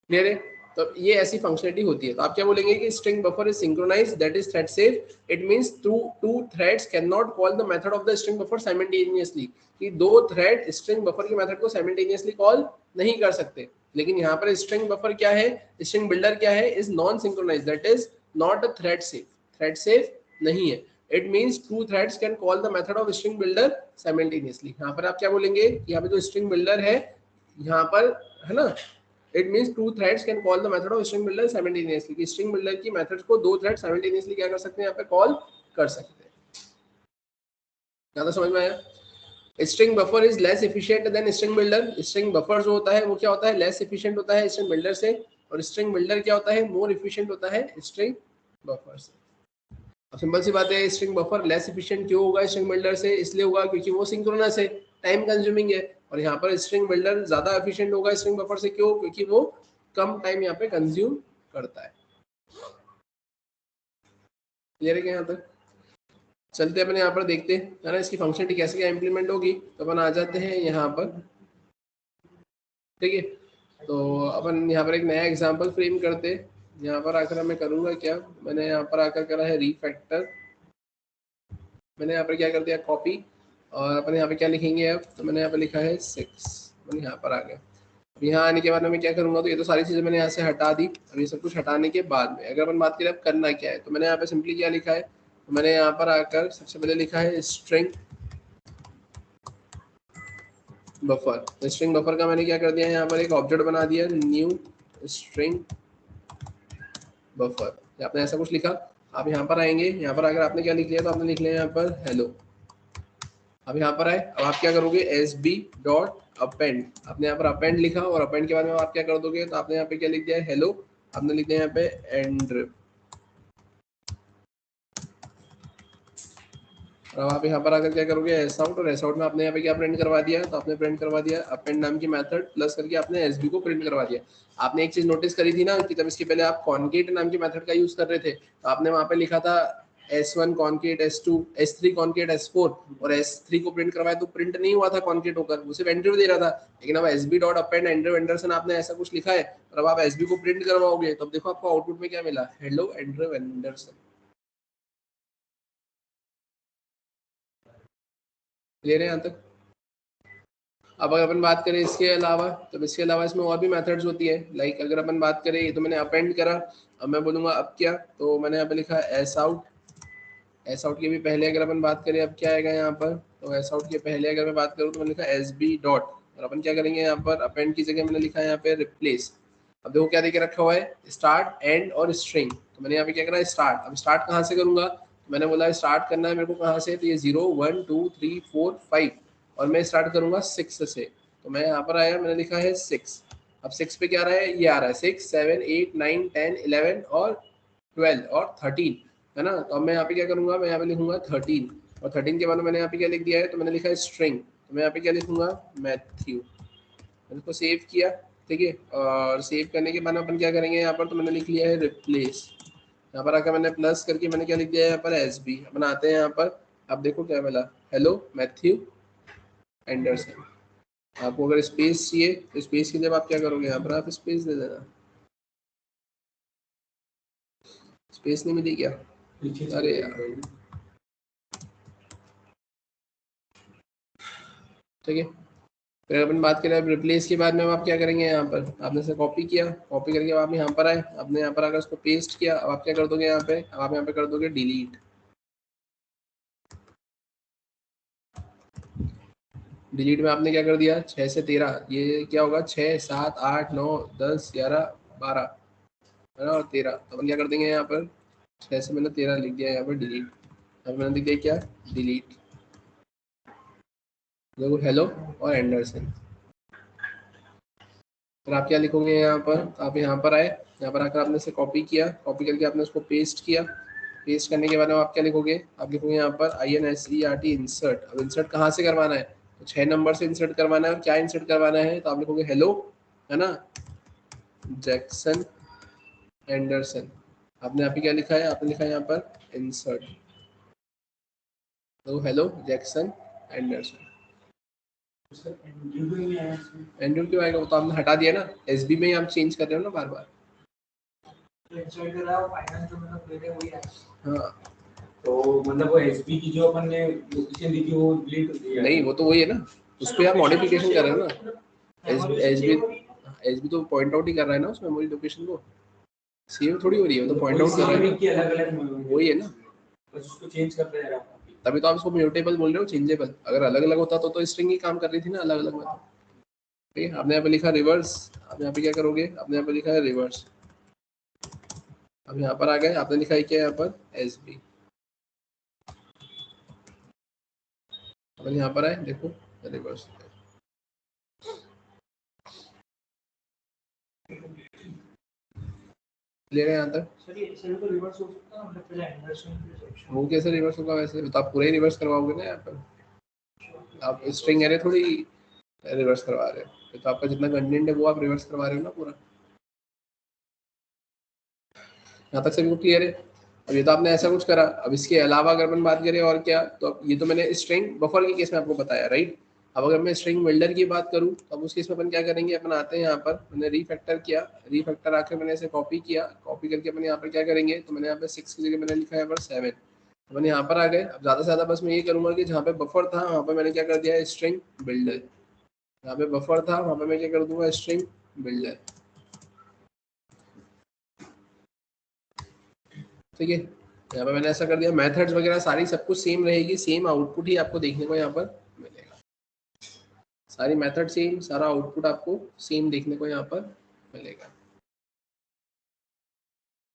क्लियर है। तो ये ऐसी फंक्शनलिटी होती है। तो आप क्या बोलेंगे कि string buffer is synchronized, that is thread safe. It means two threads can not call the method of the string buffer simultaneously, कि दो थ्रेड स्ट्रिंग बफर के मेथड को साइमल्टेनियसली कॉल नहीं कर सकते। लेकिन यहाँ पर स्ट्रिंग बफर क्या है, स्ट्रिंग बिल्डर क्या है, is non synchronized, that is not a thread safe, thread safe नहीं है। It means two threads can call the method of string builder simultaneously. यहाँ पर आप क्या बोलेंगे, यहाँ पे जो स्ट्रिंग बिल्डर है यहाँ पर, है ना, it means two threads can call the method of string builder simultaneously, कि स्ट्रिंग बिल्डर की मेथड्स को दो थ्रेड साइमल्टेनियसली क्या कर सकते हैं, यहाँ पे कॉल कर सकते हैं। ज़्यादा समझ में आया? String buffer is less efficient then string builder. String buffer जो होता है वो क्या होता है, लेस एफिशिएंट होता है स्ट्रिंग बिल्डर से, और स्ट्रिंग बिल्डर क्या होता है, मोर एफिशिएंट होता है स्ट्रिंग बफर से। अब सिंपल सी बात है, स्ट्रिंग बफर लेस एफिशिएंट क्यों होगा स्ट्रिंग बिल्डर से, इसलिए होगा क्योंकि वो सिंक्रोनस है, टाइम कंज्यूमिंग है, और यहाँ पर स्ट्रिंग बिल्डर ज्यादा एफिशिएंट होगा स्ट्रिंग बफर से। क्यों? क्योंकि वो कम टाइम यहाँ पे कंज्यूम करता है। क्लियर है क्या यहाँ तक? चलते अपने यहाँ पर देखते हैं है ना इसकी फंक्शनलिटी कैसे क्या इंप्लीमेंट होगी। तो अपन आ जाते हैं यहाँ पर, ठीक है। तो अपन यहाँ पर एक नया एग्जांपल फ्रेम करते हैं। यहाँ पर आकर मैं करूँगा क्या, मैंने यहाँ पर आकर करा है रीफैक्टर। मैंने यहाँ पर क्या कर दिया, कॉपी, और अपन यहाँ पे क्या लिखेंगे अब, तो मैंने यहाँ पर लिखा है 6। मैंने यहाँ पर आ गया। अब यहाँ आने के बाद मैं क्या करूँगा, तो ये तो सारी चीज़ें मैंने यहाँ से हटा दी। अब ये सब कुछ हटाने के बाद में अगर अपन बात करें अब करना क्या है, तो मैंने यहाँ पे सिंपली क्या लिखा है, तो मैंने यहाँ पर आकर सबसे पहले लिखा है स्ट्रिंग बफर। तो स्ट्रिंग बफर का मैंने क्या कर दिया है, यहाँ पर एक ऑब्जेक्ट बना दिया, न्यू स्ट्रिंग बफर। आपने ऐसा कुछ लिखा। आप यहाँ पर आएंगे, यहाँ पर अगर आपने क्या लिख लिया, तो आपने लिख लिया यहाँ पर हेलो। अब यहाँ पर आए, अब आप क्या करोगे, एस बी डॉट अपेंड। आपने यहाँ पर अपेंड लिखा, और अपेंड के बाद में आप क्या कर दोगे, तो आपने यहाँ पे क्या लिख दिया है, हेलो। आपने लिख दिया यहाँ पे एंड। अब आप यहाँ पर आकर क्या करोगे, एस आउट, और एस आउट में आपने यहाँ पे क्या प्रिंट करवा दिया, तो आपने प्रिंट करवा दिया अपेंड नाम की मेथड प्लस करके आपने एस बी को प्रिंट करवा दिया। आपने एक चीज नोटिस करी थी ना कि जब इसके पहले आप कॉन्केट नाम की मेथड का यूज कर रहे थे, तो आपने वहां पे लिखा था S1 concat, S2, S3 concat, S4, और S3 को प्रिंट करवाया तो प्रिंट नहीं हुआ था कॉन्केट होकर, वो सिर्फ एंटर दे रहा था। लेकिन अब SB डॉट अपेंड एंटर वेंडरसन आपने ऐसा कुछ लिखा है, और अब आप SB को प्रिंट करवाओगे, तो अब देखो आपको आउटपुट में क्या मिला, हेलो एंटर वेंडरसन। क्लियर है यहाँ तक? अब अगर अपन बात करें इसके अलावा, तो इसके अलावा इसमें और भी मेथड्स होती है। लाइक अगर अपन बात करें, ये तो मैंने अपेंड करा, अब मैं बोलूंगा अब क्या, तो मैंने यहाँ पे लिखा एस आउट। एस आउट के भी पहले अगर अपन बात करें अब क्या आएगा यहाँ पर, तो एस आउट के पहले अगर मैं बात करूँ तो मैंने लिखा एस बी डॉट, और अपन क्या करेंगे यहाँ पर, अपेंड की जगह मैंने लिखा है यहाँ पे रिप्लेस। अब देखो क्या देके रखा हुआ है, स्टार्ट, एंड और स्ट्रिंग। तो मैंने यहाँ पे क्या करा, स्टार्ट। अब स्टार्ट कहाँ से करूंगा, तो मैंने बोला स्टार्ट करना है मेरे को कहाँ से, तो ये 0 1 2 3 4 5, और मैं स्टार्ट करूंगा 6 से। तो मैं यहाँ पर आया, मैंने लिखा है 6। अब 6 पे क्या आ रहा है, ये आ रहा है 6 7 8 9 10 11 और 12 और 13, है ना। तो अब मैं यहाँ पे क्या करूंगा, मैं यहाँ पे लिखूंगा 13, और 13 के बाद मैंने यहाँ पे क्या लिख दिया है, तो मैंने लिखा है स्ट्रिंग। तो मैं यहाँ पे क्या लिखूंगा, मैथ्यू। मैंने इसको सेव किया, ठीक है। और सेव करने के बाद अपन क्या करेंगे यहाँ पर, तो मैंने लिख लिया है रिप्लेस। यहाँ पर आकर मैंने प्लस करके मैंने क्या लिख दिया है यहाँ पर, एस बी। अपन आते हैं यहाँ पर, अब देखो क्या मिला, हेलो मैथ्यू एंडरसन। आपको अगर स्पेस चाहिए तो स्पेस के जब आप क्या करोगे, यहाँ पर आप स्पेस दे देना। स्पेस नहीं मिली क्या, अरे यार, ठीक है। फिर अपन बात करें अब रिप्लेस के बाद में, अब आप क्या करेंगे, यहाँ पर आपने से कॉपी किया, कॉपी करके आप यहाँ पर आए, आपने यहाँ पर आकर उसको पेस्ट किया। अब आप क्या कर दोगे यहाँ पे, अब आप यहाँ पे कर दोगे डिलीट। डिलीट में आपने क्या कर दिया, 6 से 13, ये क्या होगा, 6 7 8 9 10 11 12, है ना, और 13। तो अपन क्या कर देंगे यहाँ पर, 6 से मैंने 13 लिख दिया यहाँ पर डिलीट। अब मैंने लिख दिया क्या, डिलीट। देखो हेलो और एंडरसन। फिर आप क्या लिखोगे यहाँ पर, आप यहाँ पर आए, यहाँ पर आकर आपने से कॉपी किया, कॉपी करके आपने उसको पेस्ट किया। पेस्ट करने के बाद में आप क्या लिखोगे, आप लिखोगे यहाँ पर INSERT इंसर्ट। अब इंसर्ट कहाँ से करवाना है, तो 6 नंबर से इंसर्ट करवाना है। और क्या इंसर्ट करवाना है, तो आप लिखोगे हेलो, है ना, जैक्सन एंडरसन। आपने यहाँ पे क्या लिखा है, आपने लिखा है यहाँ पर इंसर्ट, तो हेलो जैक्सन एंडरसन। एंड्रू क्यों आएगा, वो तो आपने हटा दिया ना, एसबी में ही आप चेंज कर रहे हो ना बार बार। हाँ, तो मतलब वो एसबी की जो अपन ने लोकेशन दी थी वो डिलीट कर दिया, नहीं वो तो वही है ना, उस पर आप मॉडिफिकेशन कर रहे हो ना। एसबी तो पॉइंट आउट ही कर रहा है ना उस मेमोरी लोकेशन को, सेव थोड़ी हो रही है, वो तो पॉइंट आउट कर रहा है कि अलग-अलग वही है ना, बस उसको चेंज कर रहे हैं। तभी तो आप इसको म्यूटेबल बोल रहे हो, चेंजेबल। अगर अलग अलग होता तो स्ट्रिंग ही काम कर रही थी ना अलग अलग में। ठीक है, आपने यहाँ पे लिखा रिवर्स, आप यहाँ पे क्या करोगे, आपने यहाँ पे लिखा है रिवर्स। अब यहाँ पर आ गए, आपने लिखा है क्या यहाँ पर, एसबी। और यहाँ पर आए, देखो रिवर्स ले रहे हैं यहाँ तक। वो कैसे रिवर्स होगा? वैसे तो आप पूरा ही रिवर्स करवाओगे ना यहाँ पर, आप स्ट्रिंग एरे थोड़ी रिवर्स करवा रहे हो, तो आपका जितना कंटेंट है वो आप रिवर्स करवा रहे हो ना पूरा। यहाँ तक सभी को क्लियर है? अब ये तो आपने ऐसा कुछ करा। अब इसके अलावा अगर अपन बात करें और क्या, तो अब ये तो मैंने स्ट्रिंग बफर के केस में आपको बताया, राइट। अब अगर मैं स्ट्रिंग बिल्डर की बात करूँ तो अब उस केस में अपन क्या करेंगे, अपन आते हैं यहाँ पर, मैंने रीफैक्टर किया, रीफैक्टर आकर मैंने इसे कॉपी किया, कॉपी करके अपन यहाँ पर क्या करेंगे, तो मैंने यहाँ पे 6 की जगह मैंने लिखा है यहाँ पर 7, अपन यहाँ पर आ गए। अब ज़्यादा से ज़्यादा बस मैं ये करूँगा कि जहाँ पे बफर था वहाँ पर मैंने क्या कर दिया, स्ट्रिंग बिल्डर, यहाँ पे बफर था वहाँ पे मैं क्या कर दूंगा, स्ट्रिंग बिल्डर, ठीक है। यहाँ पे मैंने ऐसा कर दिया। मेथड्स वगैरह सारी सब कुछ सेम रहेगी, सेम आउटपुट ही आपको देखने को यहाँ पर मिलेगा, सारी मेथड सेम, सारा आउटपुट आपको सेम देखने को यहाँ पर मिलेगा।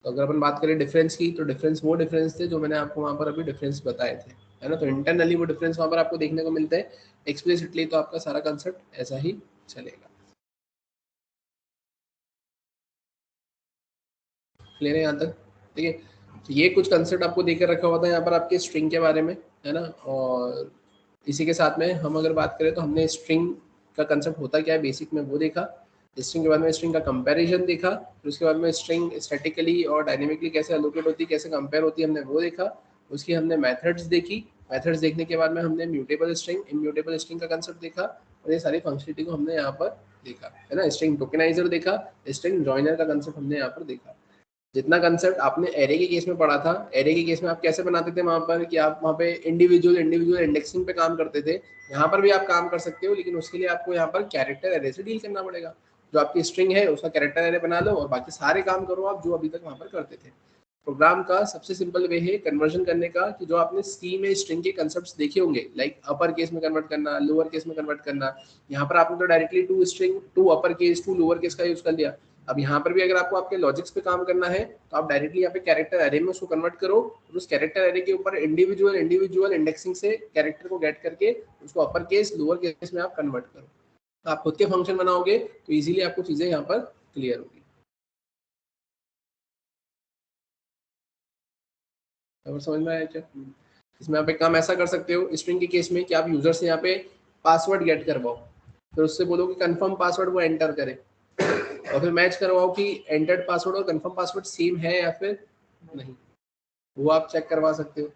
तो अगर अपन बात करें डिफरेंस की, तो डिफरेंस वो डिफरेंस थे जो मैंने आपको वहाँ पर अभी डिफरेंस बताए थे, है ना। तो इंटरनली वो डिफरेंस वहाँ पर आपको देखने को मिलते हैं, एक्सप्लिसिटली तो आपका सारा कंसेप्ट ऐसा ही चलेगा। क्लियर है यहाँ तक? ठीक है, तो ये कुछ कंसेप्ट आपको देकर रखा हुआ था यहाँ पर आपके स्ट्रिंग के बारे में, है ना। और इसी के साथ में हम अगर बात करें तो हमने स्ट्रिंग का कंसेप्ट होता क्या है बेसिक में वो देखा, स्ट्रिंग के बाद में स्ट्रिंग का कंपैरिजन देखा, फिर उसके बाद में स्ट्रिंग स्टैटिकली और डायनेमिकली कैसे एलोकेट होती है, कैसे कंपेयर होती है, हमने वो देखा। उसकी हमने मेथड्स देखी, मेथड्स देखने के बाद में हमने म्यूटेबल स्ट्रिंग, इम्यूटेबल स्ट्रिंग का कंसेप्ट देखा, और ये सारी फंक्शनलिटी को हमने यहाँ पर देखा, है ना। स्ट्रिंग टोकेनाइजर देखा, स्ट्रिंग जॉइनर का कंसेप्ट हमने यहाँ पर देखा। जितना कंसेप्ट आपने एरे के केस में पढ़ा था, एरे के केस में आप कैसे बनाते थे वहां पर, कि आप वहां पे इंडिविजुअल इंडेक्सिंग पे काम करते थे, यहाँ पर भी आप काम कर सकते हो, लेकिन उसके लिए आपको यहाँ पर कैरेक्टर एरे से डील करना पड़ेगा। जो आपकी स्ट्रिंग है उसका कैरेक्टर एरे बना लो और बाकी सारे काम करो आप जो अभी तक वहां पर करते थे। प्रोग्राम का सबसे सिंपल वे है कन्वर्जन करने का, कि जो आपने सी में स्ट्रिंग के कंसेप्ट्स देखे होंगे, लाइक अपर केस में कन्वर्ट करना, लोअर केस में कन्वर्ट करना, यहाँ पर आपने तो directly to string, to upper case to lower case का यूज कर लिया। अब यहाँ पर भी अगर आपको आपके लॉजिक्स पे काम करना है तो आप डायरेक्टली यहाँ पे कैरेक्टर एरे में उसको कन्वर्ट करो, और उस कैरेक्टर एरे के ऊपर इंडिविजुअल इंडेक्सिंग से कैरेक्टर को गेट करके उसको अपर केस लोअर केस में आप कन्वर्ट करो। तो आप खुद के फंक्शन बनाओगे तो इजीली आपको चीजें यहाँ पर क्लियर होगी। समझ में आया क्या? इसमें आप एक काम ऐसा कर सकते हो स्ट्रिंग के केस में कि आप यूजर से यहाँ पे पासवर्ड गेट करवाओ, फिर उससे बोलो कि कंफर्म पासवर्ड वो एंटर करे, और फिर मैच करवाओ कि एंटर्ड पासवर्ड और कंफर्म पासवर्ड सेम है या फिर नहीं, वो आप चेक करवा सकते हो,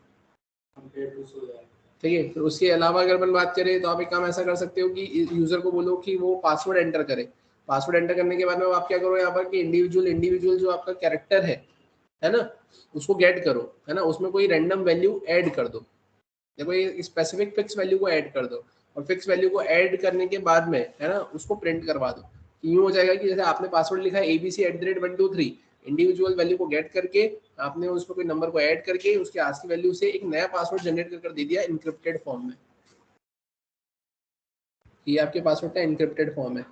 ठीक है। फिर उसके अलावा अगर अपन बात करें तो आप एक काम ऐसा कर सकते हो कि यूजर को बोलो कि वो पासवर्ड एंटर करे, पासवर्ड एंटर करने के बाद में आप क्या करो यहाँ पर कि इंडिविजुअल जो आपका कैरेक्टर है ना, उसको गेट करो, है ना, उसमें कोई रैंडम वैल्यू ऐड कर दो, या कोई स्पेसिफिक फिक्स वैल्यू को ऐड कर दो, और फिक्स वैल्यू को ऐड करने के बाद में, है ना, उसको प्रिंट करवा दो। यूं हो जाएगा कि जैसे आपने पासवर्ड लिखा है abc@123, इंडिविजुअल वैल्यू को गेट करके आपने उसमें कोई नंबर को ऐड करके उसके आस्की वैल्यू से एक नया पासवर्ड जनरेट कर दे दिया इनक्रिप्टेड फॉर्म में। ये आपके पासवर्ड का इनक्रिप्टेड फॉर्म है।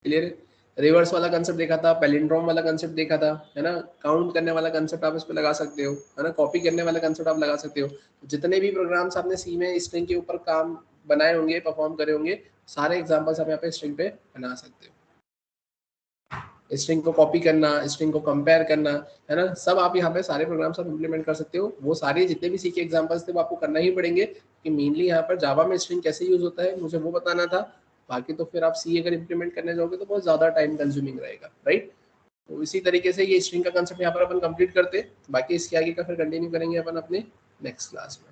क्लियर है? रिवर्स वाला कंसेप्ट देखा था, पैलिंड्रोम वाला कंसेप्ट देखा था, है ना, काउंट करने वाला कंसेप्ट आप इस पे लगा सकते हो, है ना, कॉपी करने वाला कंसेप्ट आप लगा सकते हो। जितने भी प्रोग्राम्स आपने सी में स्ट्रिंग के ऊपर काम बनाए होंगे, परफॉर्म करे होंगे, सारे एग्जांपल्स आप यहाँ पे स्ट्रिंग पे बना सकते हो। स्ट्रिंग को कॉपी करना, स्ट्रिंग को कंपेयर करना, है ना, सब आप यहाँ पे सारे प्रोग्राम्स आप इम्प्लीमेंट कर सकते हो। वो सारे जितने भी सी के एग्जाम्पल्स थे वो आपको करना ही पड़ेंगे, कि मेनली यहाँ पर जावा में स्ट्रिंग कैसे यूज होता है मुझे वो बताना था। बाकी तो फिर आप सी अगर इम्प्लीमेंट करने जाओगे तो बहुत ज़्यादा टाइम कंज्यूमिंग रहेगा, राइट। तो इसी तरीके से ये स्ट्रिंग का कंसेप्ट यहाँ पर अपन कंप्लीट करते, बाकी इसके आगे का फिर कंटिन्यू करेंगे अपन अपने नेक्स्ट क्लास में।